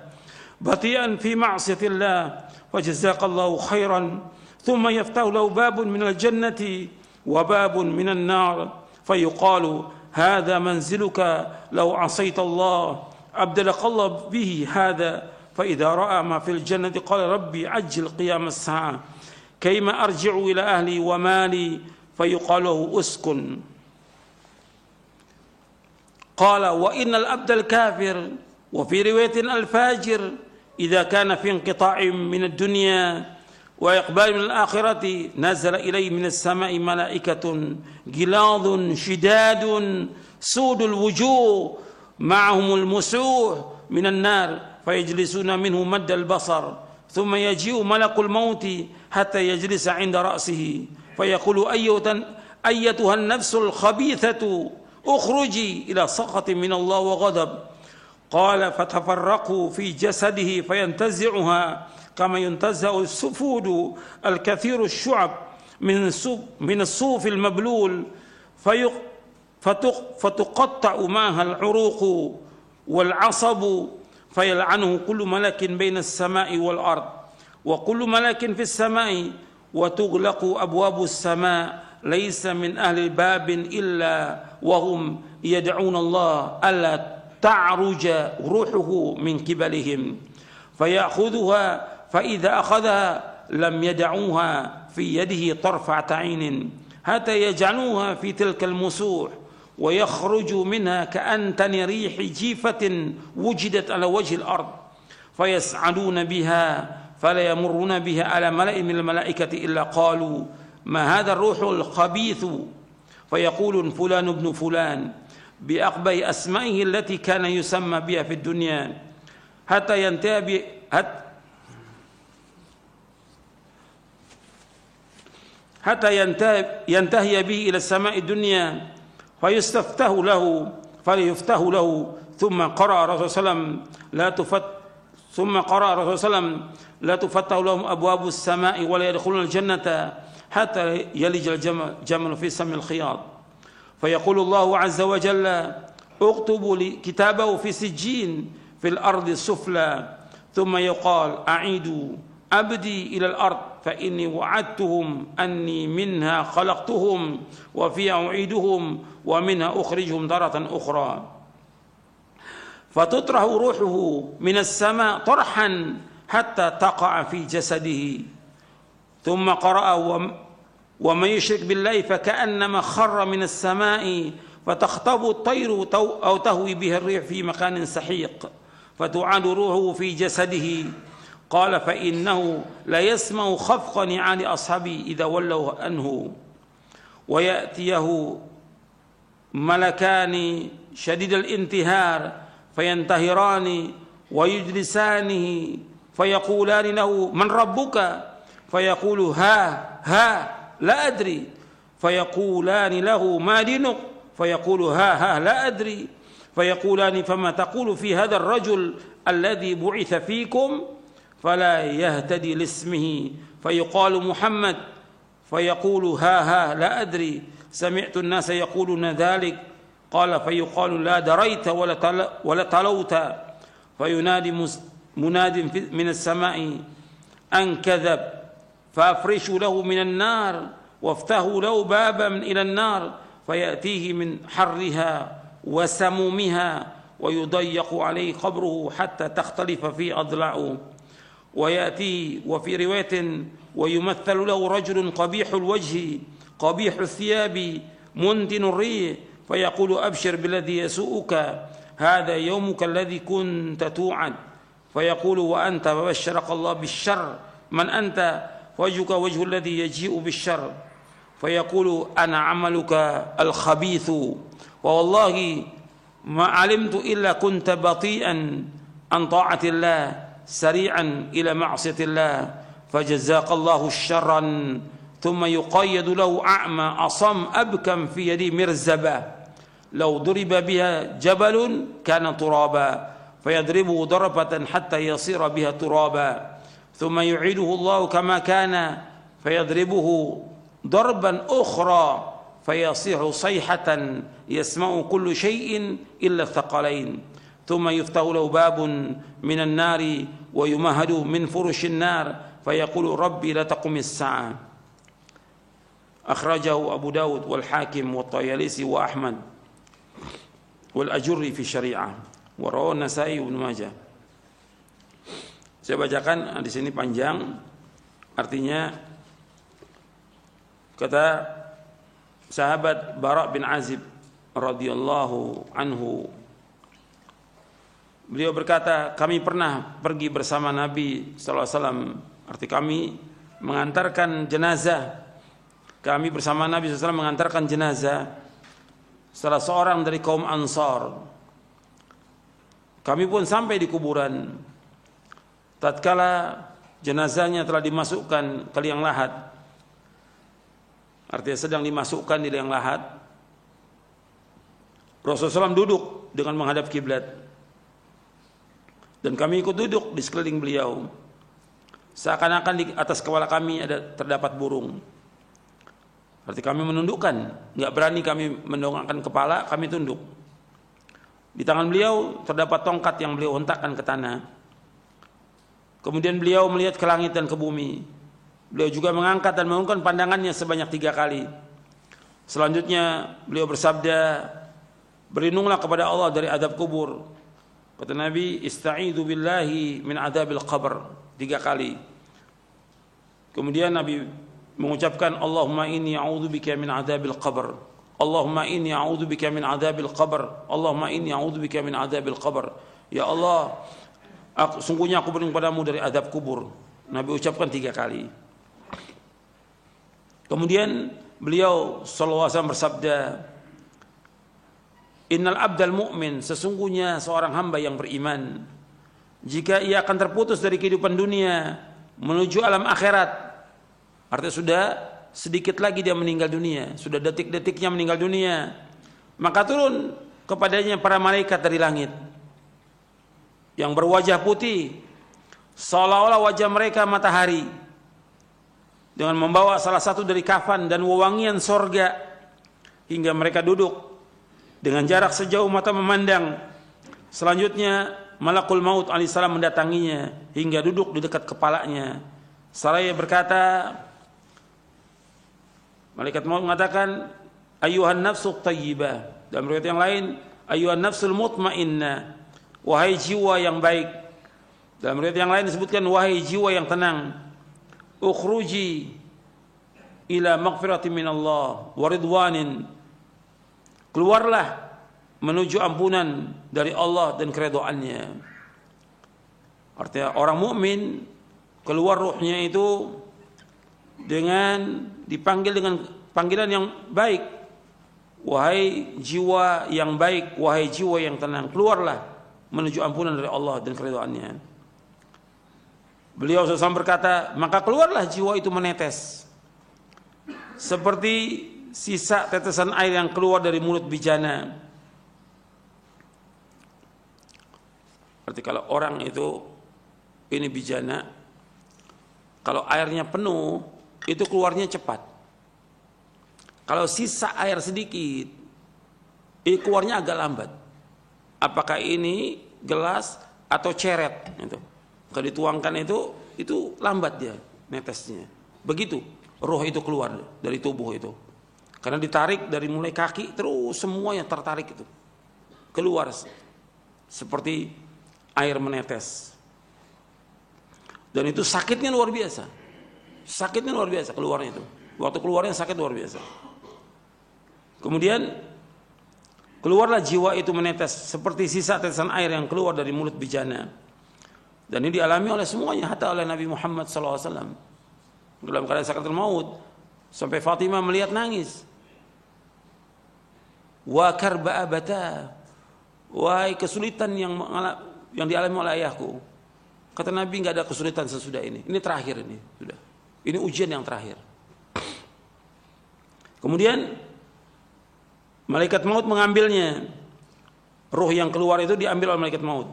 بطيئا في معصية الله فجزاك الله خيرا ثم يفتح له باب من الجنة وباب من النار فيقال هذا منزلك لو عصيت الله أبدلك الله به هذا فإذا رأى ما في الجنة قال ربي عجل قيام الساعة كيما أرجع إلى أهلي ومالي فيقال له أسكن قال وإن الأبد الكافر وفي رواية الفاجر إذا كان في انقطاع من الدنيا وإقبال من الآخرة نزل إليه من السماء ملائكة غلاظ شداد سود الوجوه معهم المسوح من النار فيجلسون منه مد البصر ثم يجيء ملك الموت حتى يجلس عند رأسه فيقول أيتها النفس الخبيثة اخرجي إلى سخط من الله وغضب قال فتفرقوا في جسده فينتزعها كما ينتزع السفود الكثير الشعب من الصوف المبلول فتقطع معها العروق والعصب فيلعنه كل ملك بين السماء والأرض وكل ملك في السماء وتغلق أبواب السماء ليس من أهل الباب إلا وهم يدعون الله ألا تعرج روحه من قبلهم فيأخذها فإذا أخذها لم يدعوها في يده طرفة عين حتى يجعلوها في تلك المسوح ويخرج منها كأنتن ريح جيفة وجدت على وجه الأرض فيسعدون بها فلا يمرون بها على ملأ من الملائكة إلا قالوا ما هذا الروح الخبيث فيقول فلان ابن فلان بأقبح أسمائه التي كان يسمى بها في الدنيا حتى ينتهي به إلى السماء الدنيا فيستفتح له ثم قرأ رسول صلى الله عليه وسلم لا تفتح لهم أبواب السماء ولا يدخلون الجنة حتى يلج الجمل في سم الخياط فيقول الله عز وجل اكتبوا كتابه في سجين في الأرض السفلى ثم يقال أعيدوا أبدي إلى الأرض فإني وعدتهم أني منها خلقتهم وفيها أعيدهم ومنها أخرجهم تارة أخرى فتطرح روحه من السماء طرحا حتى تقع في جسده ثم قرأ ومن يشرك بالله فكأنما خر من السماء فتخطف الطير أو تهوي به الريح في مكان سحيق فتعاد روحه في جسده قال فإنه لا يسمع خفق نعال أصحابه إذا ولوا عنه ويأتيه ملكان شديد الانتهار فينتهران ويجلسانه فيقولان له من ربك فيقول ها لا أدري فيقولان له ما دينك فيقول ها لا أدري فيقولان فما تقول في هذا الرجل الذي بعث فيكم فلا يهتدي لاسمه فيقال محمد فيقول ها لا أدري سمعت الناس يقولون ذلك قال فيقال لا دريت ولا تلوت فينادي مناد من السماء أن كذب فأفرشوا له من النار وافتحوا له بابا إلى النار فيأتيه من حرها وسمومها ويضيق عليه قبره حتى تختلف فيه أضلاعه ويأتي وفي رواية ويمثل له رجل قبيح الوجه قبيح الثياب منتن الريح فيقول أبشر بالذي يسوءك هذا يومك الذي كنت توعد فيقول وأنت فبشرك الله بالشر من أنت وجهك وجه الذي يجيء بالشر فيقول أنا عملك الخبيث والله ما علمت إلا كنت بطيئا عن طاعة الله سريعا إلى معصية الله فجزاك الله شرا ثم يقيد له أعمى أصم أبكم في يدي مرزبة لو ضرب بها جبل كان ترابا فيضربه ضربة حتى يصير بها ترابا ثم يعيده الله كما كان فيضربه ضربا أخرى فيصيح صيحة يسمع كل شيء إلا الثقلين ثم يفتح له باب من النار ويمهد من فرش النار فيقول ربي لا تقم الساعة أخرجه أبو داود والحاكم والطيالسي وأحمد والأجري في الشريعة ورواه النسائي وابن ماجه. Saya bacakan di sini panjang, artinya kata sahabat Bara bin Azib radhiyallahu anhu, beliau berkata, kami pernah pergi bersama Nabi sallallahu alaihi wasallam, arti kami mengantarkan jenazah. Kami bersama Nabi sallallahu alaihi wasallam mengantarkan jenazah salah seorang dari kaum Ansar. Kami pun sampai di kuburan. Tatkala jenazahnya telah dimasukkan ke liang lahat, artinya sedang dimasukkan di liang lahat, Rasulullah SAW duduk dengan menghadap kiblat dan kami ikut duduk di sekeliling beliau, seakan-akan di atas kepala kami terdapat burung. Arti kami menundukkan, nggak berani kami mendongakkan kepala, kami tunduk. Di tangan beliau terdapat tongkat yang beliau hentakkan ke tanah. Kemudian beliau melihat ke langit dan ke bumi. Beliau juga mengangkat dan mengangkat pandangannya sebanyak 3 kali. Selanjutnya beliau bersabda, berlindunglah kepada Allah dari azab kubur. Kata Nabi, ista'idzu billahi min adzabil qabr 3 kali. Kemudian Nabi mengucapkan, Allahumma inni a'udzubika min adzabil qabr. Allahumma inni a'udzubika min adzabil qabr. Allahumma inni a'udzubika min adzabil qabr. Ya Allah, sungguhnya aku berlindung padamu dari azab kubur. Nabi ucapkan 3 kali. Kemudian beliau sallallahu alaihi wasallam bersabda, innal abdal mu'min, sesungguhnya seorang hamba yang beriman, jika ia akan terputus dari kehidupan dunia menuju alam akhirat, artinya sudah sedikit lagi dia meninggal dunia, sudah detik-detiknya meninggal dunia, maka turun kepadanya para malaikat dari langit yang berwajah putih seolah-olah wajah mereka matahari, dengan membawa salah satu dari kafan dan wewangian sorga, hingga mereka duduk dengan jarak sejauh mata memandang. Selanjutnya malakul maut alaihissalam mendatanginya hingga duduk di dekat kepalanya. Seraya berkata, malaikat maut mengatakan, ayyuhan nafsu thayyibah. Dalam riwayat yang lain, ayyuhan nafsul mutmainnah, wahai jiwa yang baik. Dalam riwayat yang lain disebutkan, wahai jiwa yang tenang, ukhruji ila maghfiratin minallah wa ridwanin, keluarlah menuju ampunan dari Allah dan keridhaannya. Artinya orang mukmin keluar ruhnya itu dengan dipanggil dengan panggilan yang baik, wahai jiwa yang baik, wahai jiwa yang tenang, keluarlah menuju ampunan dari Allah dan keridhaannya. Beliau SAW berkata, maka keluarlah jiwa itu menetes seperti sisa tetesan air yang keluar dari mulut bijana. Berarti kalau orang itu ini bijana, kalau airnya penuh itu keluarnya cepat. Kalau sisa air sedikit, ini keluarnya agak lambat. Apakah ini gelas atau ceret? Itu. Kalau dituangkan itu lambat dia netesnya. Begitu roh itu keluar dari tubuh itu. Karena ditarik dari mulai kaki terus semuanya tertarik itu keluar seperti air menetes. Dan itu sakitnya luar biasa. Sakitnya luar biasa keluarnya itu. Waktu keluarnya sakit luar biasa. Kemudian keluarlah jiwa itu menetes seperti sisa tetesan air yang keluar dari mulut bijana. Dan ini dialami oleh semuanya, hatta oleh Nabi Muhammad SAW dalam keadaan sakaratul maut, sampai Fatimah melihat nangis. Wa karba abata, wahai kesulitan yang dialami oleh ayahku. Kata Nabi, nggak ada kesulitan sesudah ini. Ini terakhir ini sudah. Ini ujian yang terakhir. Kemudian malaikat maut mengambilnya. Ruh yang keluar itu diambil oleh malaikat maut.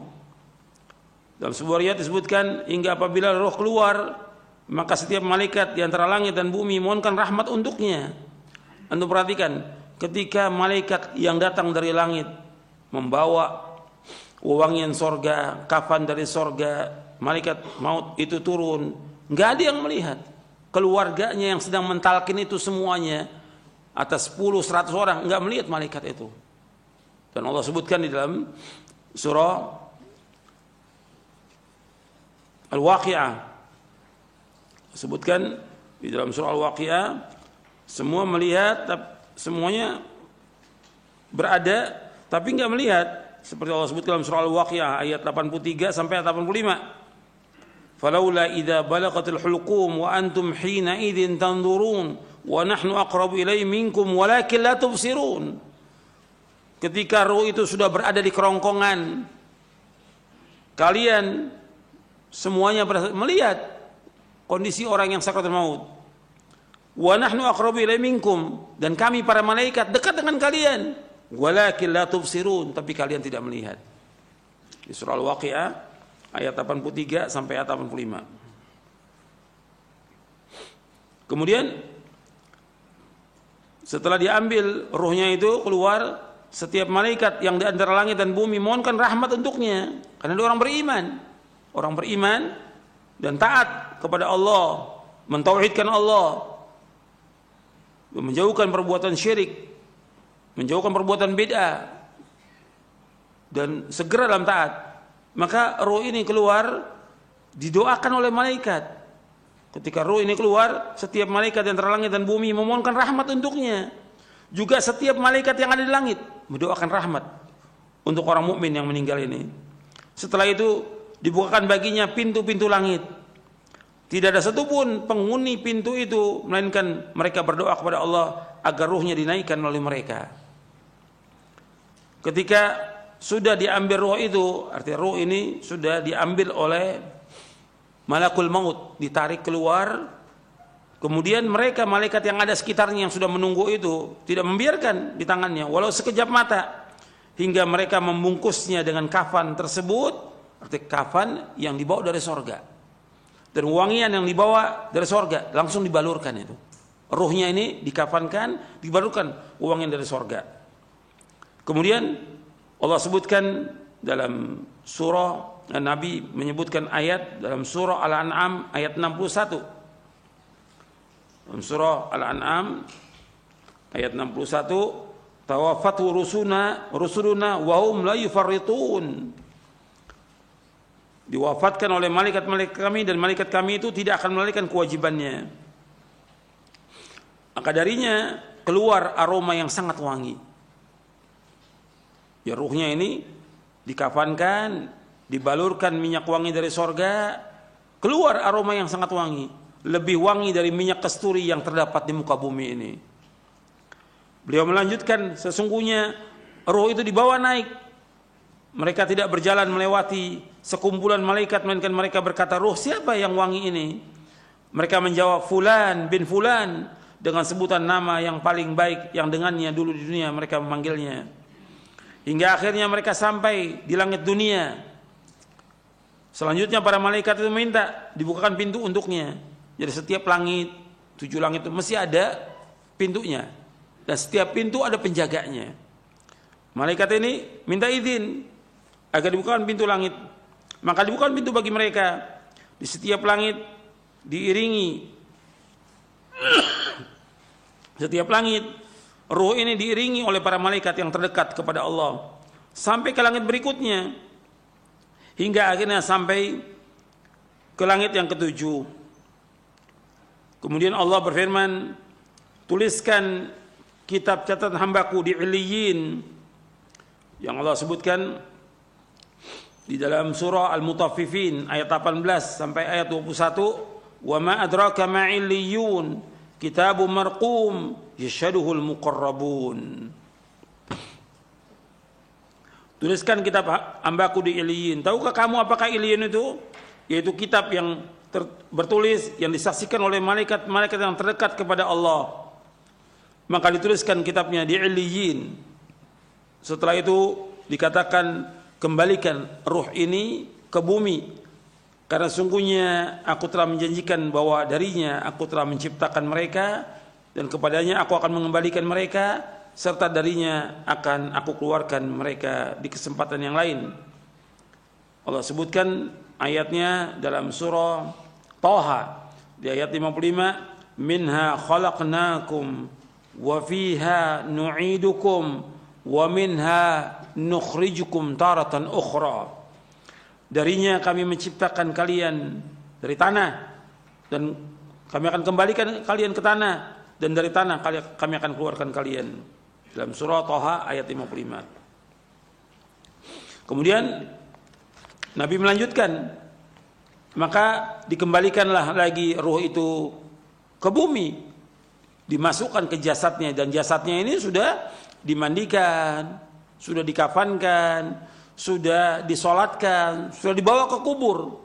Dalam sebuah riwayat disebutkan, hingga apabila roh keluar, maka setiap malaikat di antara langit dan bumi mohonkan rahmat untuknya. Anda perhatikan, ketika malaikat yang datang dari langit membawa wewangian sorga, kafan dari sorga, malaikat maut itu turun, nggak ada yang melihat. Keluarganya yang sedang mentalkin itu semuanya, atas 10-100 orang, nggak melihat malaikat itu. Dan Allah sebutkan di dalam surah Al-Waqi'ah, sebutkan di dalam surah Al-Waqi'ah, semua melihat, semuanya berada tapi enggak melihat, seperti Allah sebutkan dalam surah Al-Waqi'ah ayat 83 sampai 85. Falaula idza balagatil hulqum wa antum hina idzin tanzurun wa nahnu aqrabu ilaihi minkum walakin la tubsirun. Ketika roh itu sudah berada di kerongkongan, kalian semuanya melihat kondisi orang yang sakaratul maut. Wa nahnu aqrabu ilaihi minkum, dan kami para malaikat dekat dengan kalian. Walakin la tubsirun, tapi kalian tidak melihat. Di surah Al-Waqi'ah ayat 83 sampai ayat 85. Kemudian Setelah diambil ruhnya itu keluar, setiap malaikat yang di antara langit dan bumi mohonkan rahmat untuknya, karena dia orang beriman dan taat kepada Allah, mentauhidkan Allah, menjauhkan perbuatan syirik, menjauhkan perbuatan bid'ah, dan segera dalam taat. Maka ruh ini keluar, didoakan oleh malaikat. Ketika ruh ini keluar, setiap malaikat yang antara langit dan bumi memohonkan rahmat untuknya. Juga setiap malaikat yang ada di langit mendoakan rahmat untuk orang mukmin yang meninggal ini. Setelah itu dibukakan baginya pintu-pintu langit. Tidak ada satupun penghuni pintu itu melainkan mereka berdoa kepada Allah agar ruhnya dinaikkan oleh mereka. Ketika sudah diambil ruh itu, artinya ruh ini sudah diambil oleh malakul maut, ditarik keluar. Kemudian mereka malaikat yang ada sekitarnya yang sudah menunggu itu tidak membiarkan di tangannya walau sekejap mata, hingga mereka membungkusnya dengan kafan tersebut, artinya kafan yang dibawa dari sorga, dan wangian yang dibawa dari sorga langsung dibalurkan itu. Ruhnya ini dikafankan, dibalurkan wangian dari sorga. Kemudian Allah sebutkan dalam surah, Nabi menyebutkan ayat dalam surah Al-An'am ayat 61. Dalam surah Al-An'am ayat 61, tawaffatu rusuluna wa hum la yufarritun. Diwafatkan oleh malaikat-malaikat kami dan malaikat kami itu tidak akan melalaikan kewajibannya. Maka darinya keluar aroma yang sangat wangi. Ya, ruhnya ini dikafankan, dibalurkan minyak wangi dari sorga, keluar aroma yang sangat wangi, lebih wangi dari minyak kasturi yang terdapat di muka bumi ini. Beliau melanjutkan, sesungguhnya ruh itu dibawa naik. Mereka tidak berjalan melewati sekumpulan malaikat, melainkan mereka berkata, ruh siapa yang wangi ini? Mereka menjawab, Fulan bin Fulan, dengan sebutan nama yang paling baik yang dengannya dulu di dunia mereka memanggilnya. Hingga akhirnya mereka sampai di langit dunia. Selanjutnya para malaikat itu minta dibukakan pintu untuknya. Jadi setiap langit, 7 langit itu mesti ada pintunya. Dan setiap pintu ada penjaganya. Malaikat ini minta izin agar dibukakan pintu langit. Maka dibukakan pintu bagi mereka. Di setiap langit diiringi. Setiap langit, ruh ini diiringi oleh para malaikat yang terdekat kepada Allah sampai ke langit berikutnya, hingga akhirnya sampai ke langit yang ke-7. Kemudian Allah berfirman, tuliskan kitab catatan hambaku di Illiyin, yang Allah sebutkan di dalam surah Al-Mutaffifin ayat 18 sampai ayat 21, wa ma adraka ma illiyun kitabun marqum yashhaduhul muqarrabun. Tuliskan kitab hambaku di Illiyin. Tahukah kamu apakah Illiyin itu? Yaitu kitab yang bertulis, yang disaksikan oleh malaikat-malaikat yang terdekat kepada Allah. Maka dituliskan kitabnya di Illiyin. Setelah itu dikatakan, kembalikan ruh ini ke bumi, karena sungguhnya aku telah menjanjikan bahwa darinya aku telah menciptakan mereka, dan kepadanya aku akan mengembalikan mereka, serta darinya akan aku keluarkan mereka di kesempatan yang lain. Allah sebutkan ayatnya dalam surah Thaha di ayat 55, minha khalaqnakum wa fiha nu'idukum wa minha nukhrijukum taratan ukhra. Darinya kami menciptakan kalian dari tanah, dan kami akan kembalikan kalian ke tanah, dan dari tanah kami akan keluarkan kalian. Dalam surah Thaha ayat 55. Kemudian Nabi melanjutkan, maka dikembalikanlah lagi ruh itu ke bumi, dimasukkan ke jasadnya, dan jasadnya ini sudah dimandikan, sudah dikafankan, sudah disolatkan, sudah dibawa ke kubur.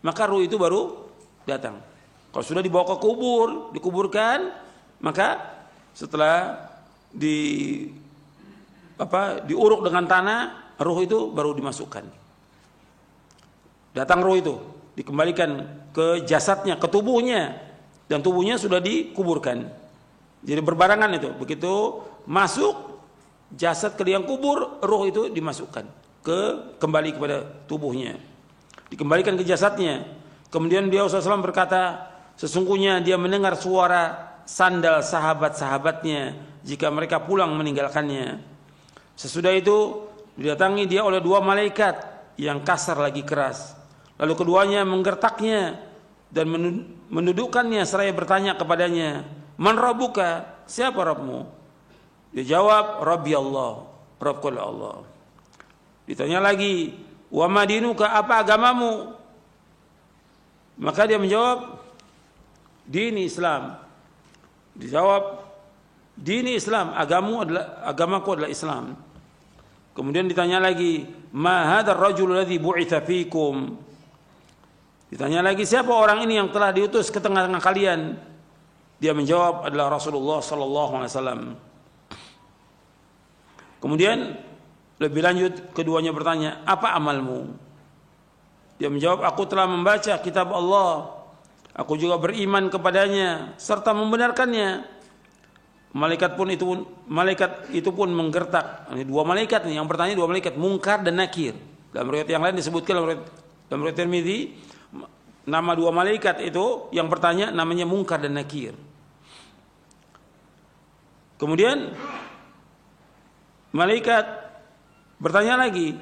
Maka ruh itu baru datang. Kalau sudah dibawa ke kubur, dikuburkan, maka setelah diuruk dengan tanah, ruh itu baru dimasukkan. Datang ruh itu, dikembalikan ke jasadnya, ke tubuhnya, dan tubuhnya sudah dikuburkan. Jadi berbarengan itu. Begitu masuk jasad ke liang kubur, ruh itu dimasukkan kembali kepada tubuhnya, dikembalikan ke jasadnya. Kemudian beliau SAW berkata, sesungguhnya dia mendengar suara sandal sahabat-sahabatnya jika mereka pulang meninggalkannya. Sesudah itu didatangi dia oleh dua malaikat yang kasar lagi keras. Lalu keduanya menggertaknya dan mendudukkannya seraya bertanya kepadanya, "Man rabbuka?" Siapa Rabbmu? Dia jawab, "Rabbi Allah." Rabbku Allah. Ditanya lagi, "Wa ma dinuka?" Apa agamamu? Maka dia menjawab, "Dini Islam." Dijawab, "Dini Islam, agamaku adalah Islam." Kemudian ditanya lagi, "Ma hadzal rajul alladzi bu'itsa fikum?" Ditanya lagi, "Siapa orang ini yang telah diutus ke tengah-tengah kalian?" Dia menjawab, "Adalah Rasulullah sallallahu alaihi wasallam." Kemudian lebih lanjut keduanya bertanya, "Apa amalmu?" Dia menjawab, "Aku telah membaca kitab Allah. Aku juga beriman kepadanya serta membenarkannya." Malaikat itu pun menggertak. Ini dua malaikat nih, yang bertanya dua malaikat, Munkar dan Nakir. Dalam riwayat yang lain disebutkan dalam riwayat Tirmidzi, nama dua malaikat itu yang bertanya namanya Munkar dan Nakir. Kemudian malaikat bertanya lagi,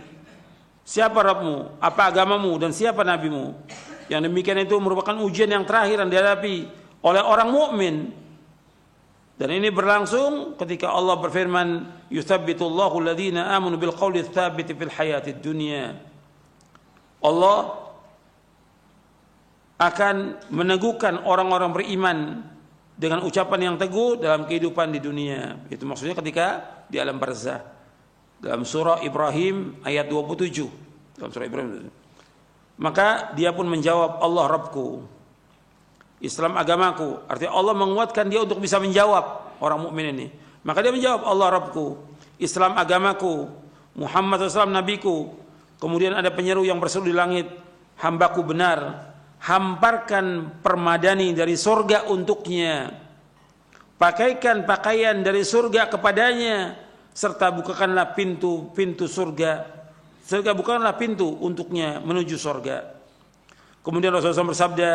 "Siapa Rabbmu? Apa agamamu? Dan siapa nabimu?" Yang demikian itu merupakan ujian yang terakhir yang dihadapi oleh orang mukmin. Dan ini berlangsung ketika Allah berfirman, "Yutsabbitullahu alladziina aamanu bil qauli tsabiti fil hayatid dunya." Allah akan meneguhkan orang-orang beriman dengan ucapan yang teguh dalam kehidupan di dunia. Itu maksudnya ketika di alam barzah. Dalam surah Ibrahim ayat 27. Dalam surah Ibrahim. Maka dia pun menjawab, "Allah Rabbku. Islam agamaku." Artinya Allah menguatkan dia untuk bisa menjawab orang mukmin ini. Maka dia menjawab, "Allah Rabbku. Islam agamaku. Muhammad SAW nabiku." Kemudian ada penyeru yang berseru di langit, "Hambaku benar. Hamparkan permadani dari surga untuknya. Pakaikan pakaian dari surga kepadanya. Serta bukakanlah pintu surga. Serta bukakanlah pintu untuknya menuju surga." Kemudian Rasulullah SAW bersabda,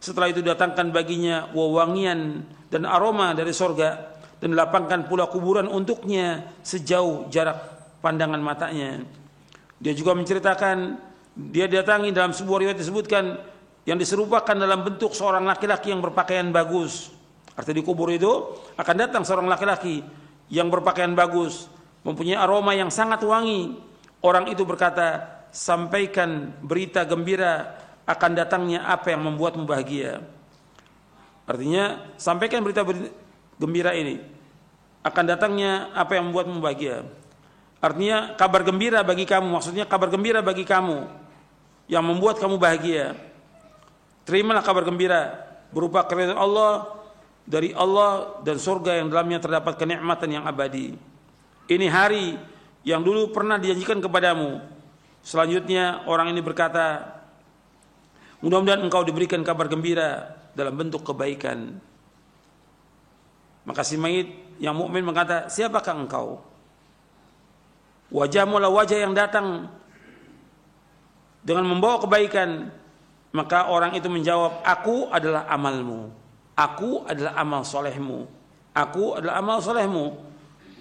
"Setelah itu datangkan baginya wewangian dan aroma dari surga. Dan lapangkan pula kuburan untuknya sejauh jarak pandangan matanya." Dia juga menceritakan, dia datangi dalam sebuah riwayat disebutkan, yang diserupakan dalam bentuk seorang laki-laki yang berpakaian bagus. Artinya di kubur itu akan datang seorang laki-laki yang berpakaian bagus, mempunyai aroma yang sangat wangi. Orang itu berkata, "Sampaikan berita gembira akan datangnya apa yang membuatmu bahagia." Artinya, sampaikan berita gembira ini, akan datangnya apa yang membuatmu bahagia. Artinya, kabar gembira bagi kamu, maksudnya kabar gembira bagi kamu yang membuat kamu bahagia. Terimalah kabar gembira berupa keridhaan Allah, dari Allah dan surga yang dalamnya terdapat kenikmatan yang abadi. Ini hari yang dulu pernah dijanjikan kepadamu. Selanjutnya orang ini berkata, "Mudah-mudahan engkau diberikan kabar gembira dalam bentuk kebaikan." Maka si mayit yang mukmin berkata, "Siapakah engkau?" Wajahmu lah wajah yang datang dengan membawa kebaikan. Maka orang itu menjawab, "Aku adalah amalmu. Aku adalah amal solehmu. Aku adalah amal solehmu.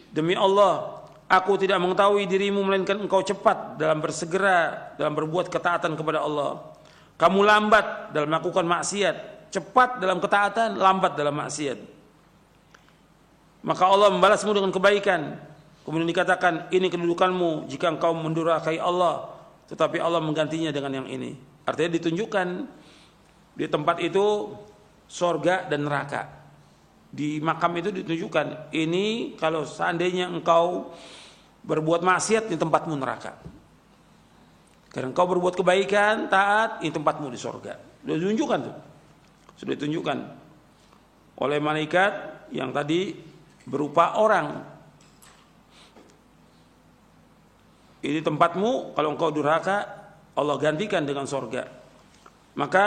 Demi Allah, aku tidak mengetahui dirimu melainkan engkau cepat dalam bersegera dalam berbuat ketaatan kepada Allah. Kamu lambat dalam melakukan maksiat, cepat dalam ketaatan, lambat dalam maksiat. Maka Allah membalasmu dengan kebaikan." Kemudian dikatakan, "Ini kedudukanmu jika engkau mendurhakai Allah, tetapi Allah menggantinya dengan yang ini." Artinya ditunjukkan di tempat itu surga dan neraka. Di makam itu ditunjukkan, ini kalau seandainya engkau berbuat maksiat, di tempatmu neraka. Karena engkau berbuat kebaikan, taat, ini tempatmu di surga. Sudah ditunjukkan tuh. Sudah ditunjukkan oleh malaikat yang tadi berupa orang. Ini tempatmu, kalau engkau durhaka, Allah gantikan dengan surga. Maka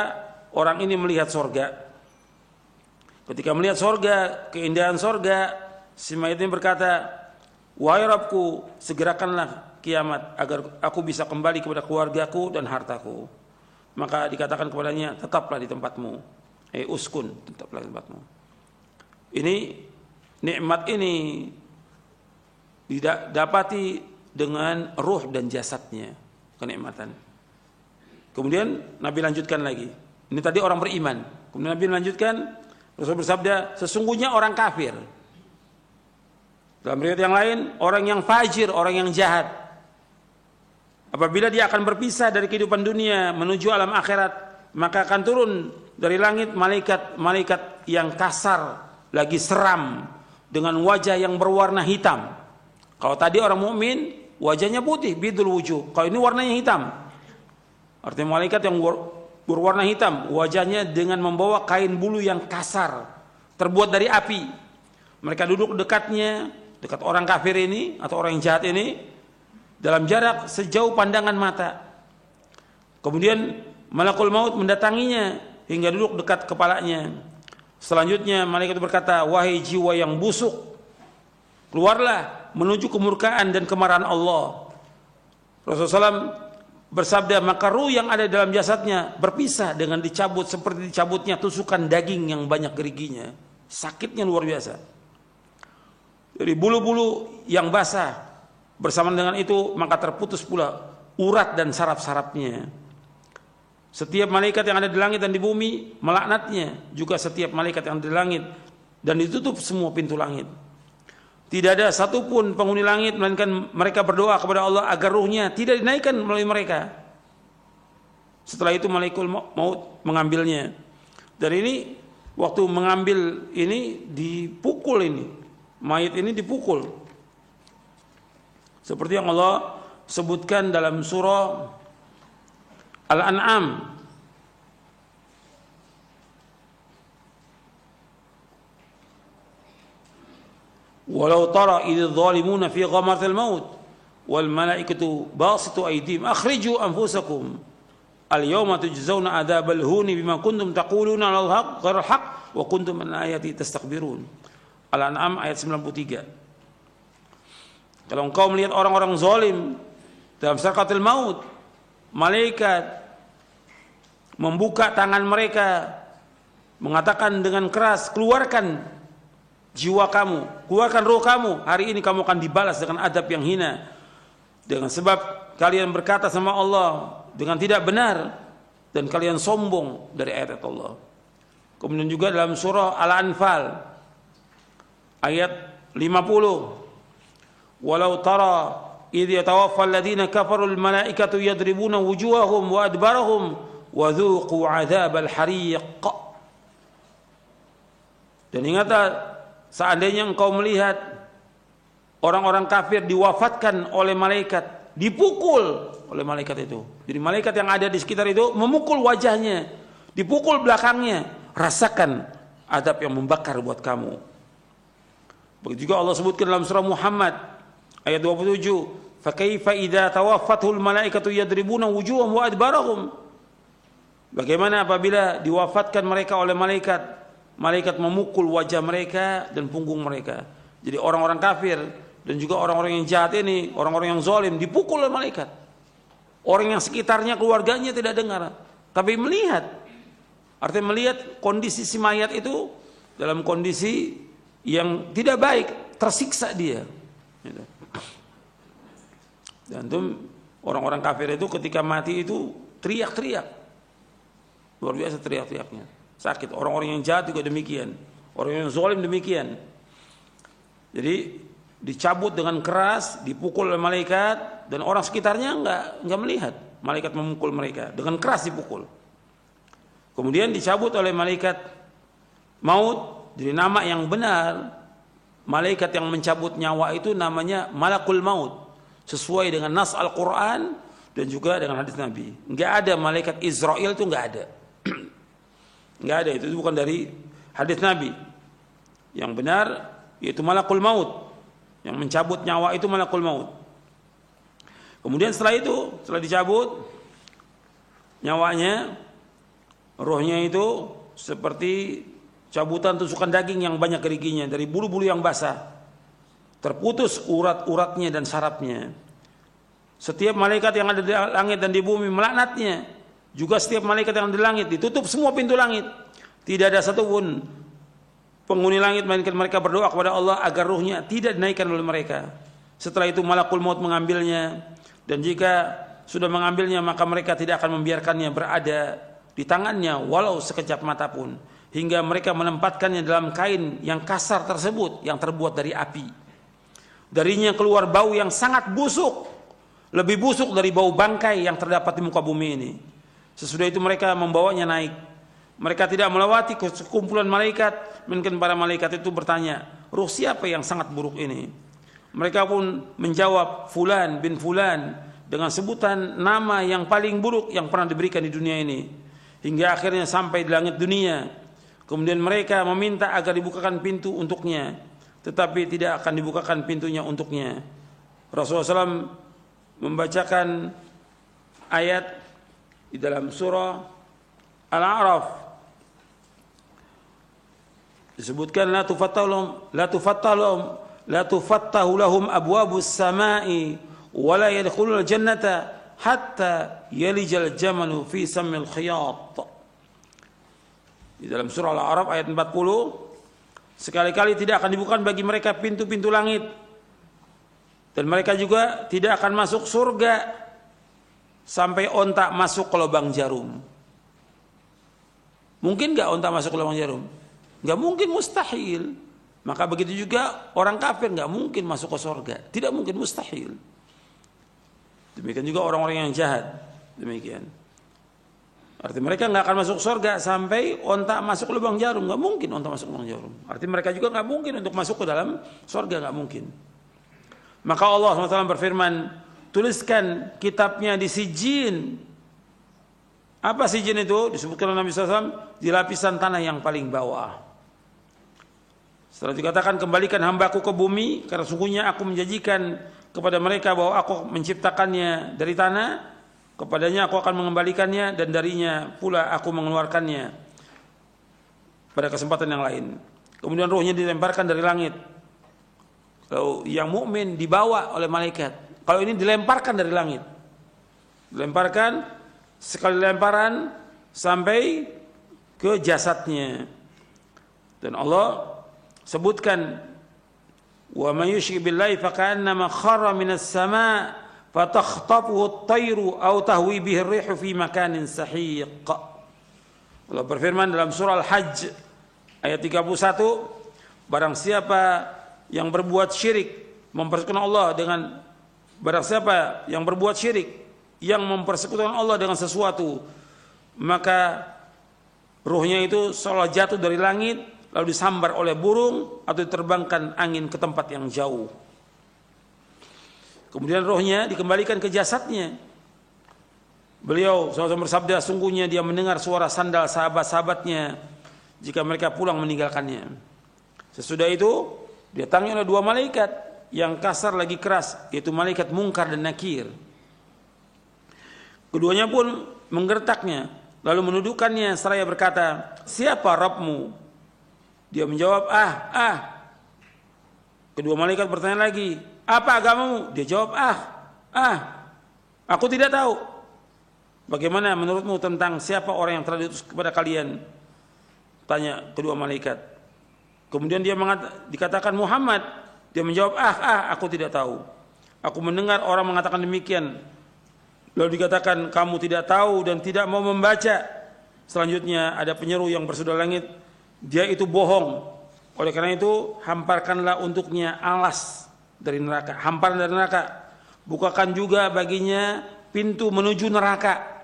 orang ini melihat surga. Ketika melihat sorga, keindahan sorga, si mayit ini berkata, wahai Rabbku, segerakanlah kiamat agar aku bisa kembali kepada keluargaku dan hartaku. Maka dikatakan kepadanya, tetaplah di tempatmu. Uskun, tetaplah di tempatmu. Ini nikmat ini didapati dengan ruh dan jasadnya, kenikmatan. Kemudian Nabi lanjutkan lagi. Ini tadi orang beriman. Kemudian Nabi lanjutkan, Rasul bersabda, sesungguhnya orang kafir. Dalam riwayat yang lain, orang yang fajir, orang yang jahat. Apabila dia akan berpisah dari kehidupan dunia menuju alam akhirat, maka akan turun dari langit malaikat yang kasar, lagi seram, dengan wajah yang berwarna hitam. Kalau tadi orang mukmin wajahnya putih, bidul wujuh. Kalau ini warnanya hitam. Artinya malaikat yang berwarna hitam, wajahnya dengan membawa kain bulu yang kasar, terbuat dari api. Mereka duduk dekat orang kafir ini atau orang yang jahat ini, dalam jarak sejauh pandangan mata. Kemudian malakul maut mendatanginya hingga duduk dekat kepalanya. Selanjutnya malaikat berkata, wahai jiwa yang busuk, keluarlah menuju kemurkaan dan kemarahan Allah. Rasulullah SAW bersabda, maka ruh yang ada dalam jasadnya berpisah dengan dicabut seperti dicabutnya tusukan daging yang banyak geriginya. Sakitnya luar biasa. Dari bulu-bulu yang basah, bersamaan dengan itu maka terputus pula urat dan saraf-sarafnya. Setiap malaikat yang ada di langit dan di bumi melaknatnya, juga setiap malaikat yang ada di langit, dan ditutup semua pintu langit. Tidak ada satupun penghuni langit melainkan mereka berdoa kepada Allah agar ruhnya tidak dinaikkan melalui mereka. Setelah itu malaikat maut mengambilnya. Dan ini waktu mengambil ini dipukul ini. Mayat ini dipukul. Seperti yang Allah sebutkan dalam surah Al-An'am. Walau tara idh zalimuna fi ghamaratil maut wal malaikatu basitu aydihim akhriju anfusakum al yawma tujzauna adzabal huni bima kuntum taquluna al haqq ghairal haqq wa kuntum an ayati tastakbirun. Al-An'am ayat 93. Kalau engkau melihat orang-orang zalim dalam sakaratul maut, malaikat membuka tangan mereka mengatakan dengan keras, keluarkan jiwa kamu, keluarkan roh kamu, hari ini kamu akan dibalas dengan adab yang hina, dengan sebab kalian berkata sama Allah dengan tidak benar dan kalian sombong dari ayat Allah. Kemudian juga dalam surah Al-Anfal ayat 50, walau tara idh yatawaffa alladhina kafaru al-malaikatu yadribuna wujuhahum wa adbarahum wa dhuqu adzabal hariq. Dan ingatlah seandainya engkau melihat orang-orang kafir diwafatkan oleh malaikat, dipukul oleh malaikat itu. Jadi malaikat yang ada di sekitar itu memukul wajahnya, dipukul belakangnya. Rasakan adab yang membakar buat kamu. Begitu juga Allah sebutkan dalam surah Muhammad ayat 27, fa kaifa idza tawaffatul malaikatu yadribuna wujuhahum wa adbarahum. Bagaimana apabila diwafatkan mereka oleh malaikat, malaikat memukul wajah mereka dan punggung mereka. Jadi orang-orang kafir dan juga orang-orang yang jahat ini, orang-orang yang zalim dipukul oleh malaikat. Orang yang sekitarnya, keluarganya tidak dengar, tapi melihat. Artinya melihat kondisi si mayat itu dalam kondisi yang tidak baik, tersiksa dia. Dan itu orang-orang kafir itu ketika mati itu teriak-teriak. Luar biasa teriak-teriaknya. Sakit. Orang-orang yang jahat juga demikian. Orang yang zalim demikian. Jadi dicabut dengan keras, dipukul oleh malaikat, dan orang sekitarnya enggak melihat. Malaikat memukul mereka dengan keras dipukul. Kemudian dicabut oleh malaikat maut. Jadi nama yang benar malaikat yang mencabut nyawa itu namanya malakul maut, sesuai dengan nas Al-Quran dan juga dengan hadis Nabi. Enggak ada malaikat Israel, itu enggak ada. Enggak ada, itu bukan dari hadis Nabi. Yang benar yaitu malakul maut, yang mencabut nyawa itu malakul maut. Kemudian setelah itu, setelah dicabut nyawanya, rohnya itu seperti cabutan tusukan daging yang banyak geriginya, dari bulu-bulu yang basah, terputus urat-uratnya dan sarafnya. Setiap malaikat yang ada di langit dan di bumi melaknatnya. Juga setiap malaikat yang ada di langit, ditutup semua pintu langit. Tidak ada satupun penghuni langit melainkan mereka berdoa kepada Allah agar ruhnya tidak dinaikkan oleh mereka. Setelah itu malakul maut mengambilnya, dan jika sudah mengambilnya maka mereka tidak akan membiarkannya berada di tangannya walau sekejap mata pun, hingga mereka menempatkannya dalam kain yang kasar tersebut yang terbuat dari api. Darinya keluar bau yang sangat busuk, lebih busuk dari bau bangkai yang terdapat di muka bumi ini. Sesudah itu mereka membawanya naik. Mereka tidak melewati sekumpulan malaikat, melainkan para malaikat itu bertanya, ruh siapa yang sangat buruk ini? Mereka pun menjawab, Fulan bin Fulan, dengan sebutan nama yang paling buruk yang pernah diberikan di dunia ini. Hingga akhirnya sampai di langit dunia. Kemudian mereka meminta agar dibukakan pintu untuknya, tetapi tidak akan dibukakan pintunya untuknya. Rasulullah SAW membacakan ayat di dalam surah Al-A'raf. Disebutkan la tufattahu lahum abwabus samai wa la yadkhulul jannata hatta yalijal jamalu fi sammil khiyat. Di dalam surah Al-A'raf ayat 40, sekali-kali tidak akan dibuka bagi mereka pintu-pintu langit, dan mereka juga tidak akan masuk surga sampai onta masuk ke lubang jarum. Mungkin enggak onta masuk ke lubang jarum? Enggak mungkin, mustahil. Maka begitu juga orang kafir enggak mungkin masuk ke surga. Tidak mungkin, mustahil. Demikian juga orang-orang yang jahat. Demikian. Arti mereka enggak akan masuk surga sampai onta masuk ke lubang jarum. Enggak mungkin onta masuk ke lubang jarum. Arti mereka juga enggak mungkin untuk masuk ke dalam surga, enggak mungkin. Maka Allah SWT berfirman, tuliskan kitabnya di sijin. Apa sijin itu? Disebutkan oleh Nabi SAW, di lapisan tanah yang paling bawah. Setelah dikatakan, kembalikan hambaku ke bumi, karena sungguhnya aku menjanjikan kepada mereka bahwa aku menciptakannya dari tanah, kepadanya aku akan mengembalikannya, dan darinya pula aku mengeluarkannya pada kesempatan yang lain. Kemudian ruhnya dilemparkan dari langit. Kalau yang mukmin dibawa oleh malaikat, kalau ini dilemparkan dari langit. Dilemparkan, sekali lemparan sampai ke jasadnya. Dan Allah sebutkan, wa may yusyrik billahi faka'annama kharra minas sama' fatakhtafuhu at-tayru aw tahwi bihi ar-rihu fi makanin sahiq. Allah berfirman dalam surah Al-Hajj ayat 31, barang siapa yang berbuat syirik mempersekutukan Allah dengan barang siapa yang berbuat syirik yang mempersekutukan Allah dengan sesuatu, maka ruhnya itu seolah jatuh dari langit lalu disambar oleh burung atau diterbangkan angin ke tempat yang jauh. Kemudian rohnya dikembalikan ke jasadnya. Beliau SAW bersabda, sungguhnya dia mendengar suara sandal sahabat-sahabatnya jika mereka pulang meninggalkannya. Sesudah itu didatangi oleh dua malaikat yang kasar lagi keras, yaitu malaikat Munkar dan Nakir. Keduanya pun menggertaknya, lalu menundukkannya seraya berkata, siapa Rabbmu? Dia menjawab, Kedua malaikat bertanya lagi, apa agamamu? Dia jawab, aku tidak tahu. Bagaimana menurutmu tentang siapa orang yang telah diutus kepada kalian? Tanya kedua malaikat. Kemudian dia dikatakan Muhammad. Dia menjawab, aku tidak tahu. Aku mendengar orang mengatakan demikian. Lalu dikatakan, kamu tidak tahu dan tidak mau membaca. Selanjutnya ada penyeru yang bersudah langit, dia itu bohong. Oleh karena itu, hamparkanlah untuknya alas dari neraka, hamparan dari neraka. Bukakan juga baginya pintu menuju neraka.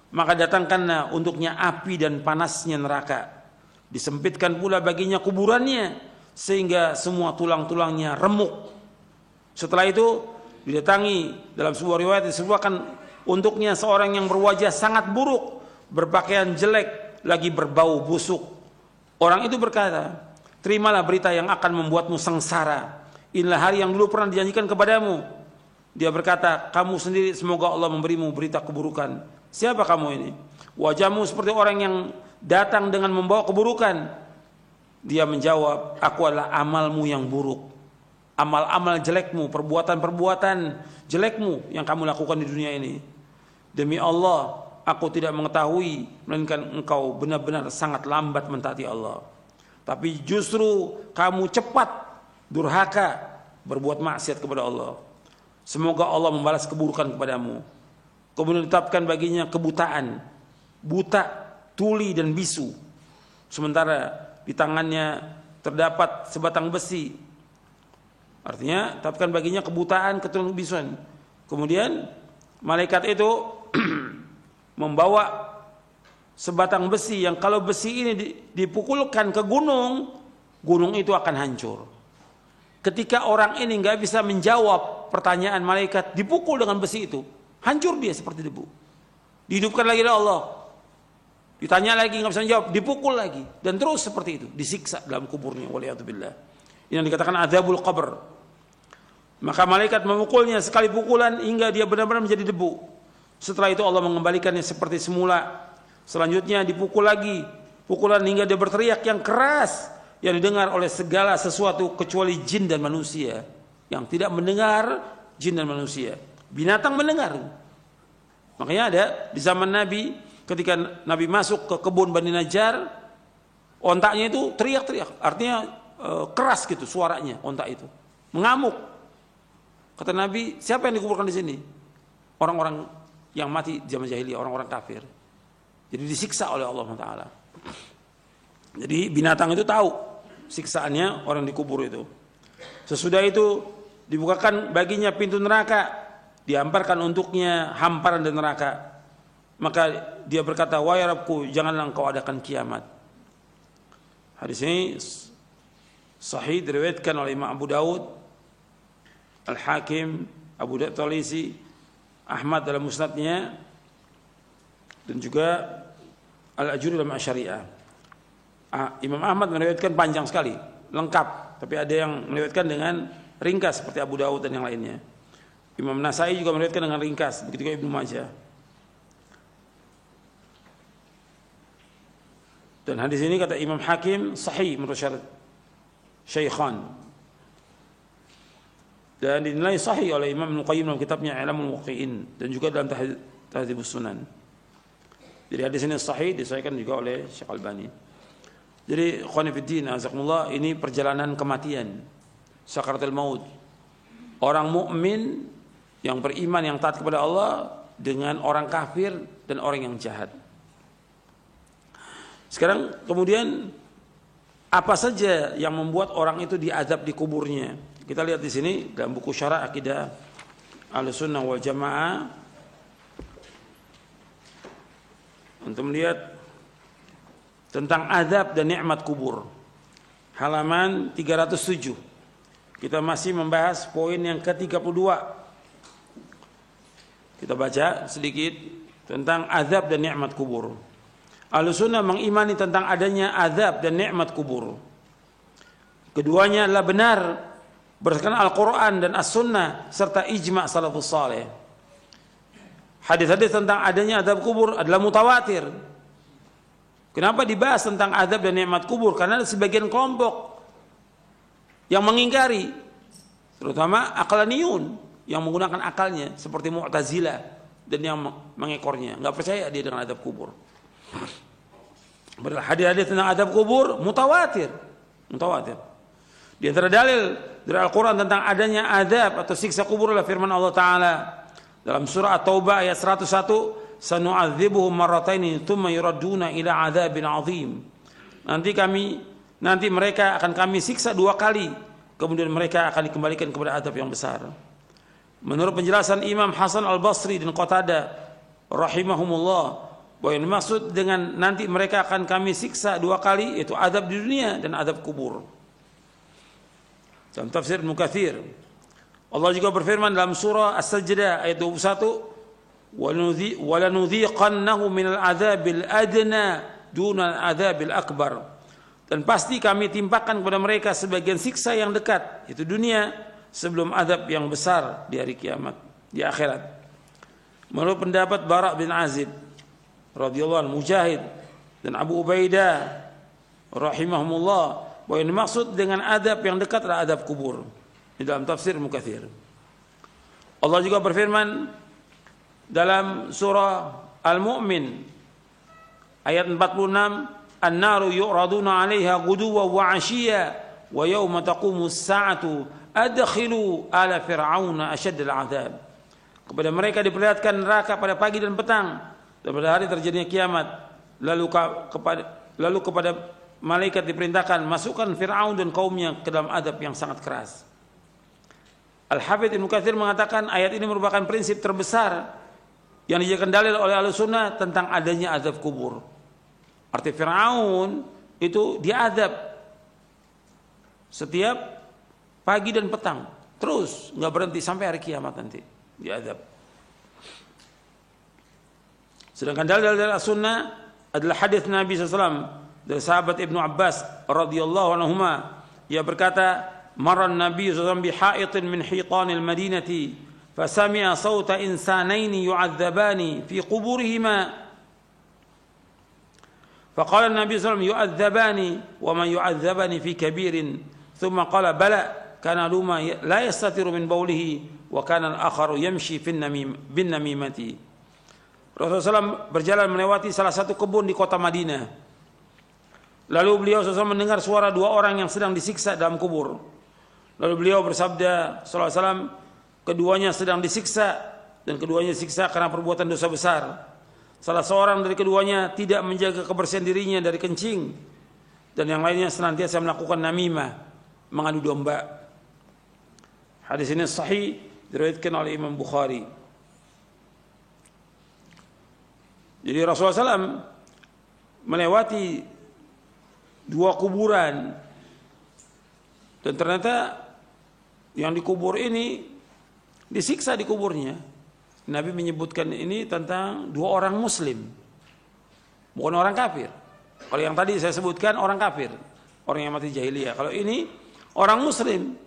Maka datangkanlah untuknya api dan panasnya neraka. Disempitkan pula baginya kuburannya, sehingga semua tulang-tulangnya remuk. Setelah itu didatangi, dalam sebuah riwayat disebutkan untuknya seorang yang berwajah sangat buruk, berpakaian jelek, lagi berbau busuk. Orang itu berkata, terimalah berita yang akan membuatmu sengsara. Inilah hari yang dulu pernah dijanjikan kepadamu. Dia berkata, kamu sendiri semoga Allah memberimu berita keburukan. Siapa kamu ini? Wajahmu seperti orang yang datang dengan membawa keburukan. Dia menjawab, aku adalah amalmu yang buruk, amal-amal jelekmu, perbuatan-perbuatan jelekmu yang kamu lakukan di dunia ini. Demi Allah, aku tidak mengetahui melainkan engkau benar-benar sangat lambat mentaati Allah. Tapi justru kamu cepat durhaka berbuat maksiat kepada Allah. Semoga Allah membalas keburukan kepadamu. Kemudian ditetapkan baginya kebutaan, buta, tuli dan bisu. Sementara di tangannya terdapat sebatang besi. Artinya tetapkan baginya kebutaan, keturunan kebisuan. Kemudian malaikat itu membawa sebatang besi yang kalau besi ini dipukulkan ke gunung, gunung itu akan hancur. Ketika orang ini nggak bisa menjawab pertanyaan malaikat, dipukul dengan besi itu, hancur dia seperti debu. Dihidupkan lagi oleh Allah. Ditanya lagi nggak bisa menjawab, dipukul lagi dan terus seperti itu, disiksa dalam kuburnya. Waliyatubillah. Ini yang dikatakan adzabul qabr. Maka malaikat memukulnya sekali pukulan hingga dia benar-benar menjadi debu. Setelah itu Allah mengembalikannya seperti semula. Selanjutnya dipukul lagi, pukulan hingga dia berteriak yang keras yang didengar oleh segala sesuatu kecuali jin dan manusia. Yang tidak mendengar jin dan manusia. Binatang mendengar. Makanya ada di zaman Nabi, ketika Nabi masuk ke kebun Bani Najjar, ontaknya itu teriak-teriak, artinya keras gitu suaranya, ontak itu mengamuk. Kata Nabi, siapa yang dikuburkan di sini? Orang-orang yang mati zaman jahiliyah, orang-orang kafir. Jadi disiksa oleh Allah Taala. Jadi binatang itu tahu siksaannya orang dikubur itu. Sesudah itu dibukakan baginya pintu neraka, dihamparkan untuknya hamparan dan neraka. Maka dia berkata, wahai Rabbku, janganlah engkau adakan kiamat. Hadis ini sahih diriwayatkan oleh Imam Abu Daud, Al-Hakim, Abu Daud Talisi, Ahmad dalam musnadnya, dan juga Al-Ajuri dalam Asyariah. Imam Ahmad meriwayatkan panjang sekali, lengkap, tapi ada yang meriwayatkan dengan ringkas seperti Abu Daud dan yang lainnya. Imam Nasai juga meriwayatkan dengan ringkas, begitu juga Ibnu Majah. Dan hadis ini kata Imam Hakim sahih menurut syarat Syaikhan. Dan dinilai sahih oleh Imam Ibnu Qayyim dalam kitabnya I'lamul Muwaqqi'in dan juga dalam Tahdzibus Sunan. Jadi hadis ini sahih disahihkan juga oleh Syekh Albani. Jadi ikhwan fillah azakumullah, ini perjalanan kematian, sakaratul maut. Orang mukmin yang beriman yang taat kepada Allah dengan orang kafir dan orang yang jahat. Sekarang kemudian apa saja yang membuat orang itu diazab di kuburnya? Kita lihat di sini dalam buku Syarah Aqidah Ahlussunnah wal Jamaah. Untuk melihat tentang azab dan nikmat kubur. Halaman 307. Kita masih membahas poin yang ke-32. Kita baca sedikit tentang azab dan nikmat kubur. Ahlussunnah mengimani tentang adanya azab dan nikmat kubur. Keduanya adalah benar berdasarkan Al-Quran dan As-Sunnah serta ijma' salafus saleh. Hadis-hadis tentang adanya azab kubur adalah mutawatir. Kenapa dibahas tentang azab dan nikmat kubur? Karena ada sebagian kelompok yang mengingkari, terutama aqlaniyun yang menggunakan akalnya seperti Mu'tazilah dan yang mengekornya, enggak percaya dia dengan azab kubur. Hadis-hadis tentang azab kubur mutawatir. Di antara dalil dari Al-Quran tentang adanya azab atau siksa kubur adalah firman Allah Ta'ala dalam surah At-Taubah ayat 101, sanu'adzibuhum marrataini tsumma yuradduna ila adzabin 'adzim. Nanti mereka akan kami siksa 2 kali, kemudian mereka akan dikembalikan kepada azab yang besar. Menurut penjelasan Imam Hasan Al-Basri dan Qatadah rahimahumullah, bahwa yang dimaksud dengan nanti mereka akan kami siksa 2 kali yaitu azab di dunia dan azab kubur. Dalam tafsir Ibnu Katsir, Allah juga berfirman dalam surah As-Sajdah ayat 21, وَلَنُذِيقَنَّهُ مِنَ الْعَذَابِ الْأَدْنَى دُونَ الْعَذَابِ الْأَكْبَرِ. Dan pasti kami timpakan kepada mereka sebagian siksa yang dekat, yaitu dunia, sebelum azab yang besar di hari kiamat, di akhirat. Menurut pendapat Bara' bin Azib radhiyallahu anhu, Mujahid dan Abu Ubaidah rahimahumullah, bahwa yang dimaksud dengan adab yang dekat adalah adab kubur. Di dalam tafsir Ibnu Katsir. Allah juga berfirman dalam surah Al-Mu'min ayat 46, "An-naru yu'raduna 'alaiha ghuduwan wa 'ashiyya wa yawma taqumu as-sa'atu adkhilu ala fir'auna asyaddal 'adzab." Kepada mereka diperlihatkan neraka pada pagi dan petang, dan pada hari terjadinya kiamat. Lalu kepada malaikat diperintahkan, masukkan Fir'aun dan kaumnya ke dalam adab yang sangat keras. Al-Hafidz Ibnu Katsir mengatakan ayat ini merupakan prinsip terbesar yang dijadikan dalil oleh Ahlussunnah tentang adanya azab kubur. Arti Fir'aun itu diadab setiap pagi dan petang, terus nggak berhenti sampai hari kiamat nanti diadab. Sedangkan dalil dari Ahlussunnah adalah hadis Nabi SAW dari sahabat Ibnu Abbas radhiyallahu anhuma, ia berkata, "Marran Nabi SAW bihaitin min hitanil Madinati, fasami'a sawta insanaini yu'adzabani fi quburihima." فقال النبي صلى الله عليه وسلم يؤذباني ومن يعذبني في كبير ثم قال بلى كان لما لا يستتر من بوله وكان الآخر يمشي بالنميمة. Rasulullah SAW berjalan melewati salah satu kebun di kota Madinah. Lalu beliau SAW mendengar suara dua orang yang sedang disiksa dalam kubur. Lalu beliau bersabda sallallahu alaihi wasallam, keduanya sedang disiksa dan keduanya disiksa karena perbuatan dosa besar. Salah seorang dari keduanya tidak menjaga kebersihan dirinya dari kencing, dan yang lainnya senantiasa melakukan namimah, mengadu domba. Hadis ini sahih, diriwayatkan oleh Imam Bukhari. Jadi Rasulullah SAW melewati dua kuburan, dan ternyata yang dikubur ini disiksa di kuburnya. Nabi menyebutkan ini tentang dua orang muslim, bukan orang kafir. Kalau yang tadi saya sebutkan orang kafir, orang yang mati jahiliyah. Kalau ini orang muslim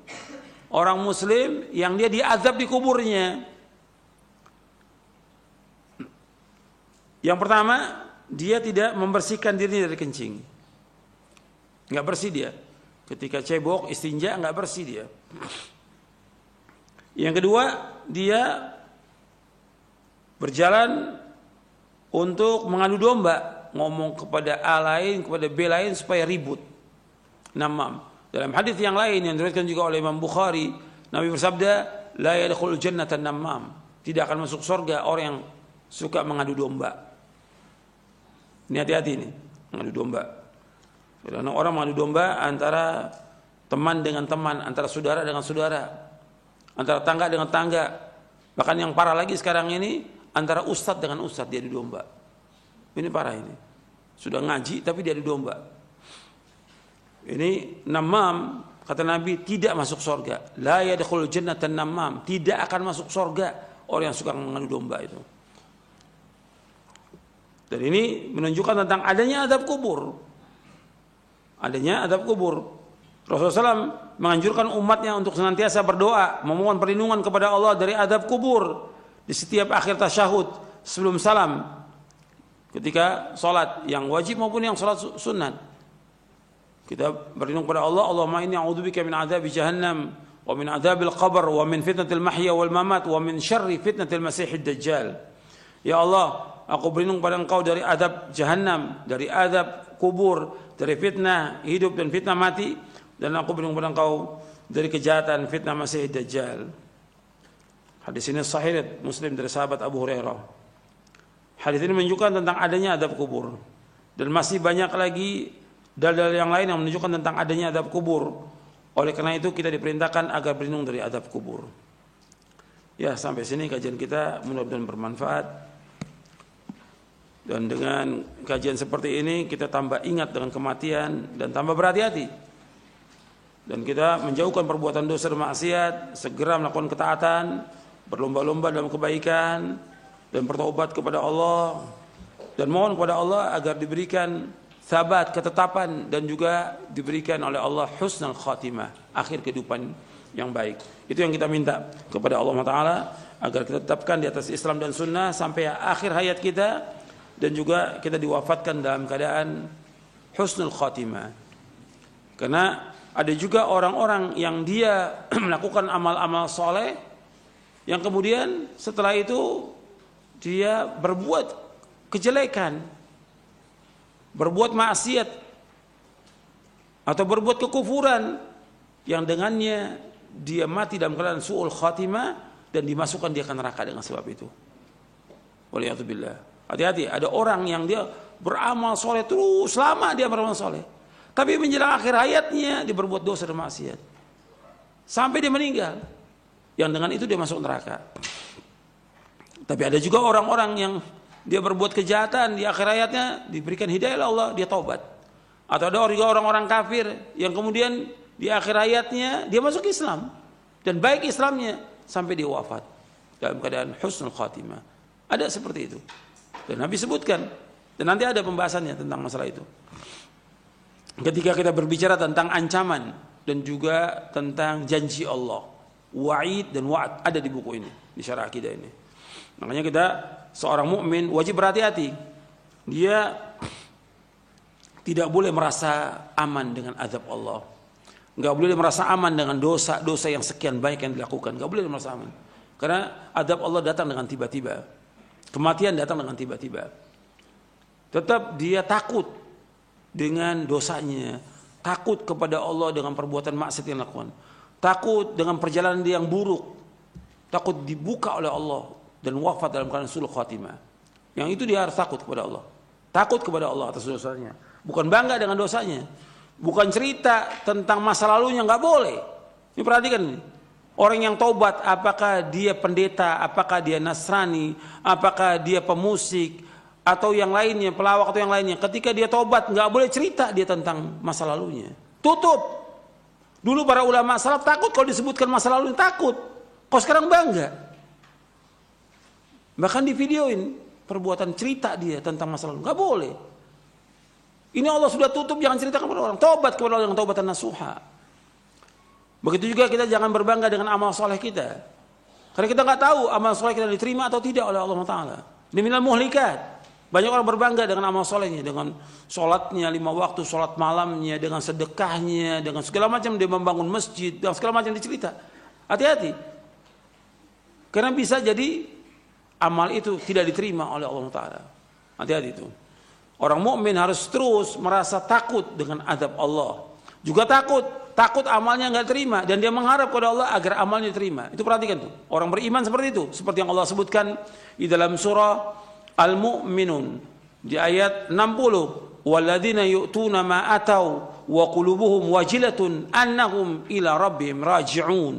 yang dia diazab di kuburnya. Yang pertama, dia tidak membersihkan dirinya dari kencing, nggak bersih dia. Ketika cebok, istinja, nggak bersih dia. Yang kedua, dia berjalan untuk mengadu domba, ngomong kepada A lain, kepada B lain supaya ribut, namam. Dalam hadis yang lain yang diriwayatkan juga oleh Imam Bukhari, Nabi bersabda, la yadkhulul jannata namam, tidak akan masuk surga orang yang suka mengadu domba. Ini hati-hati nih, mengadu domba. Karena orang mengadu domba antara teman dengan teman, antara saudara dengan saudara, antara tangga dengan tangga. Bahkan yang parah lagi sekarang ini, antara ustadz dengan ustadz dia adu domba. Ini parah ini. Sudah ngaji tapi dia adu domba. Ini namam, kata Nabi, tidak masuk surga. La yadkhulul jannata namam, tidak akan masuk surga orang yang suka mengadu domba itu. Dan ini menunjukkan tentang adanya azab kubur. Adanya azab kubur. Rasulullah SAW menganjurkan umatnya untuk senantiasa berdoa, memohon perlindungan kepada Allah dari azab kubur di setiap akhir tasyahud sebelum salam, ketika sholat yang wajib maupun yang sholat sunat. Kita berlindung kepada Allah, Allahumma inni a'udzubika min adzabi jahannam wa min adzabil qabr wa min fitnatil mahya wal mamat wa min syarri fitnatil masiihid dajjal. Ya Allah, aku berlindung pada Engkau dari azab jahannam, dari azab kubur, dari fitnah hidup dan fitnah mati, dan aku berlindung pada Engkau dari kejahatan fitnah masiihid dajjal. Hadis ini sahih Muslim dari sahabat Abu Hurairah. Hadis ini menunjukkan tentang adanya azab kubur, dan masih banyak lagi dalil yang lain yang menunjukkan tentang adanya azab kubur. Oleh karena itu kita diperintahkan agar berlindung dari azab kubur. Ya, sampai sini kajian kita, mudah-mudahan bermanfaat. Dan dengan kajian seperti ini kita tambah ingat dengan kematian dan tambah berhati-hati. Dan kita menjauhkan perbuatan dosa dan maksiat, segera melakukan ketaatan, berlomba-lomba dalam kebaikan, dan bertaubat kepada Allah, dan mohon kepada Allah agar diberikan sabat, ketetapan, dan juga diberikan oleh Allah husnul khatimah, akhir kehidupan yang baik. Itu yang kita minta kepada Allah Ta'ala, agar kita tetapkan di atas Islam dan Sunnah sampai akhir hayat kita, dan juga kita diwafatkan dalam keadaan husnul khatimah. Karena ada juga orang-orang yang dia melakukan amal-amal soleh, yang kemudian setelah itu dia berbuat kejelekan, berbuat maksiat, atau berbuat kekufuran, yang dengannya dia mati dalam keadaan su'ul khatimah, dan dimasukkan dia ke neraka dengan sebab itu. Waliyatubillah. Hati-hati, ada orang yang dia beramal soleh terus, lama dia beramal soleh, tapi menjelang akhir hayatnya dia berbuat dosa dan maksiat sampai dia meninggal, yang dengan itu dia masuk neraka. Tapi ada juga orang-orang yang dia berbuat kejahatan, di akhir hayatnya diberikan hidayah oleh Allah, dia taubat. Atau ada juga orang-orang kafir yang kemudian di akhir hayatnya dia masuk Islam, dan baik Islamnya sampai dia wafat dalam keadaan husnul khatimah. Ada seperti itu, dan Nabi sebutkan, dan nanti ada pembahasannya tentang masalah itu. Ketika kita berbicara tentang ancaman dan juga tentang janji Allah, wa'id dan wa'ad, ada di buku ini, di syarah akidah ini. Makanya kita seorang mukmin wajib berhati-hati. Dia tidak boleh merasa aman dengan azab Allah. Enggak boleh merasa aman dengan dosa-dosa yang sekian baik yang dilakukan. Enggak boleh merasa aman. Karena azab Allah datang dengan tiba-tiba. Kematian datang dengan tiba-tiba. Tetap dia takut dengan dosanya, takut kepada Allah dengan perbuatan maksiat yang dilakukan, takut dengan perjalanan dia yang buruk, takut dibuka oleh Allah dan wafat dalam keadaan su'ul khatimah. Yang itu dia harus takut kepada Allah, takut kepada Allah atas dosanya, bukan bangga dengan dosanya, bukan cerita tentang masa lalunya, nggak boleh. Ini perhatikan nih. Orang yang taubat, apakah dia pendeta, apakah dia Nasrani, apakah dia pemusik, atau yang lainnya, pelawak atau yang lainnya, ketika dia taubat nggak boleh cerita dia tentang masa lalunya. Tutup. Dulu para ulama salaf takut kalau disebutkan masa lalunya, takut. Kok sekarang bangga? Bahkan di videoin perbuatan cerita dia tentang masa lalu, nggak boleh. Ini Allah sudah tutup, jangan ceritakan kepada orang. Taubat kepada Allah dengan taubatan nasuha. Begitu juga kita jangan berbangga dengan amal soleh kita, karena kita nggak tahu amal soleh kita diterima atau tidak oleh Allah Taala. Ini minal muhlikat. Banyak orang berbangga dengan amal solehnya, dengan sholatnya 5 waktu, sholat malamnya, dengan sedekahnya, dengan segala macam dia membangun masjid, dengan segala macam dicerita. Hati-hati, karena bisa jadi amal itu tidak diterima oleh Allah Taala. Hati-hati itu. Orang mukmin harus terus merasa takut dengan azab Allah. Juga takut amalnya nggak terima, dan dia mengharap kepada Allah agar amalnya diterima. Itu perhatikan tuh. Orang beriman seperti itu, seperti yang Allah sebutkan di dalam surah Al-Mu'minun di ayat 60, walladzina yu'tuna ma atau wa qulubuhum wajilatun annahum ila rabbihim raji'un.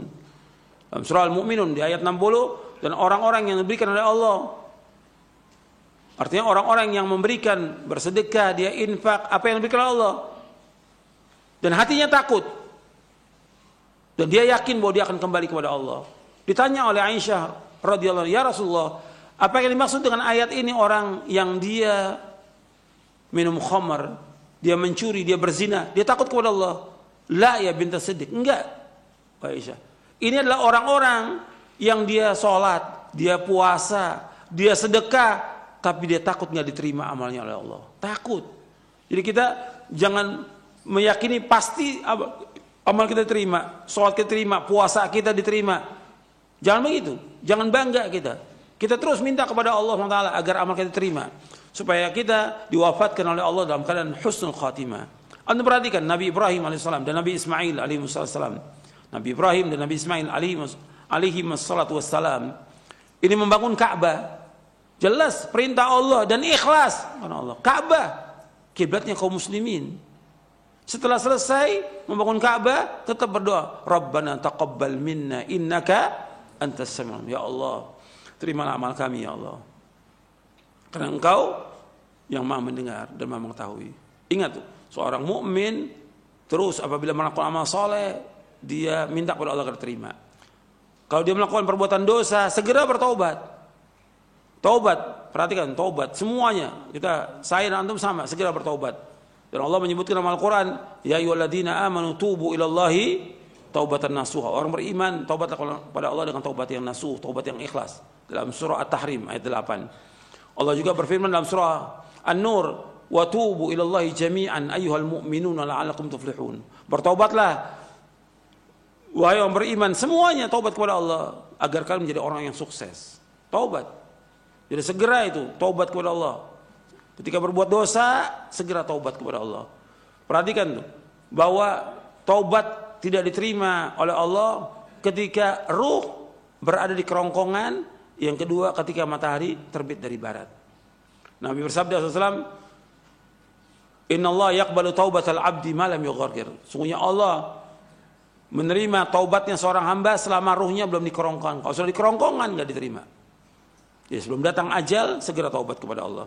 Dalam surah Al-Mu'minun di ayat 60, dan orang-orang yang diberikan oleh Allah, artinya orang-orang yang memberikan, bersedekah, dia infak apa yang diberikan oleh Allah, dan hatinya takut, dan dia yakin bahwa dia akan kembali kepada Allah. Ditanya oleh Aisyah radhiyallahu anha, ya Rasulullah, apa yang dimaksud dengan ayat ini? Orang yang dia minum khamar, dia mencuri, dia berzina, dia takut kepada Allah. La ya bintas Siddiq. Enggak, Aisyah. Ini adalah orang-orang yang dia sholat, dia puasa, dia sedekah, tapi dia takut nggak diterima amalnya oleh Allah. Takut. Jadi kita jangan meyakini pasti amal kita diterima, sholat kita diterima, puasa kita diterima. Jangan begitu. Jangan bangga kita. Kita terus minta kepada Allah SWT agar amal kita terima, supaya kita diwafatkan oleh Allah dalam keadaan husnul khatimah. Anda perhatikan Nabi Ibrahim alaihissalam dan Nabi Ismail alaihissalam. Nabi Ibrahim dan Nabi Ismail alaihissalam ini membangun Ka'bah. Jelas perintah Allah dan ikhlas karena Allah. Ka'bah kiblatnya kaum muslimin. Setelah selesai membangun Ka'bah, tetap berdoa, Rabbana taqabbal minna innaka antas sami'ul. Ya Allah, terimalah amal kami ya Allah, karena Engkau yang Maha mendengar dan Maha mengetahui. Ingat tuh, seorang mukmin terus apabila melakukan amal soleh, dia minta kepada Allah agar terima. Kalau dia melakukan perbuatan dosa, segera bertaubat. Taubat, perhatikan, taubat semuanya. Saya dan antum sama, segera bertaubat. Dan Allah menyebutkan dalam Al-Quran, ya ayyuhalladzina amanu tubu ilallahi taubatan nasuha. Orang beriman taubatlah kepada Allah dengan taubat yang nasuh, taubat yang ikhlas. Dalam surah At-Tahrim ayat 8. Allah juga berfirman dalam surah An-Nur, wa tubu ilallahi jami'an ayyuhal mu'minuna la'allakum tuflihun. Bertaubatlah wahai orang beriman semuanya, taubat kepada Allah agar kalian menjadi orang yang sukses. Taubat. Jadi segera itu taubat kepada Allah. Ketika berbuat dosa, segera taubat kepada Allah. Perhatikan tuh, bahwa taubat tidak diterima oleh Allah ketika ruh berada di kerongkongan, yang kedua ketika matahari terbit dari barat. Nabi bersabda SAW, "Innallaha yaqbalu taubatal 'abdi ma lam yughargir." Sungguhnya Allah menerima taubatnya seorang hamba selama ruhnya belum di kerongkongan. Kalau sudah di kerongkongan enggak diterima. Ya, sebelum datang ajal segera taubat kepada Allah.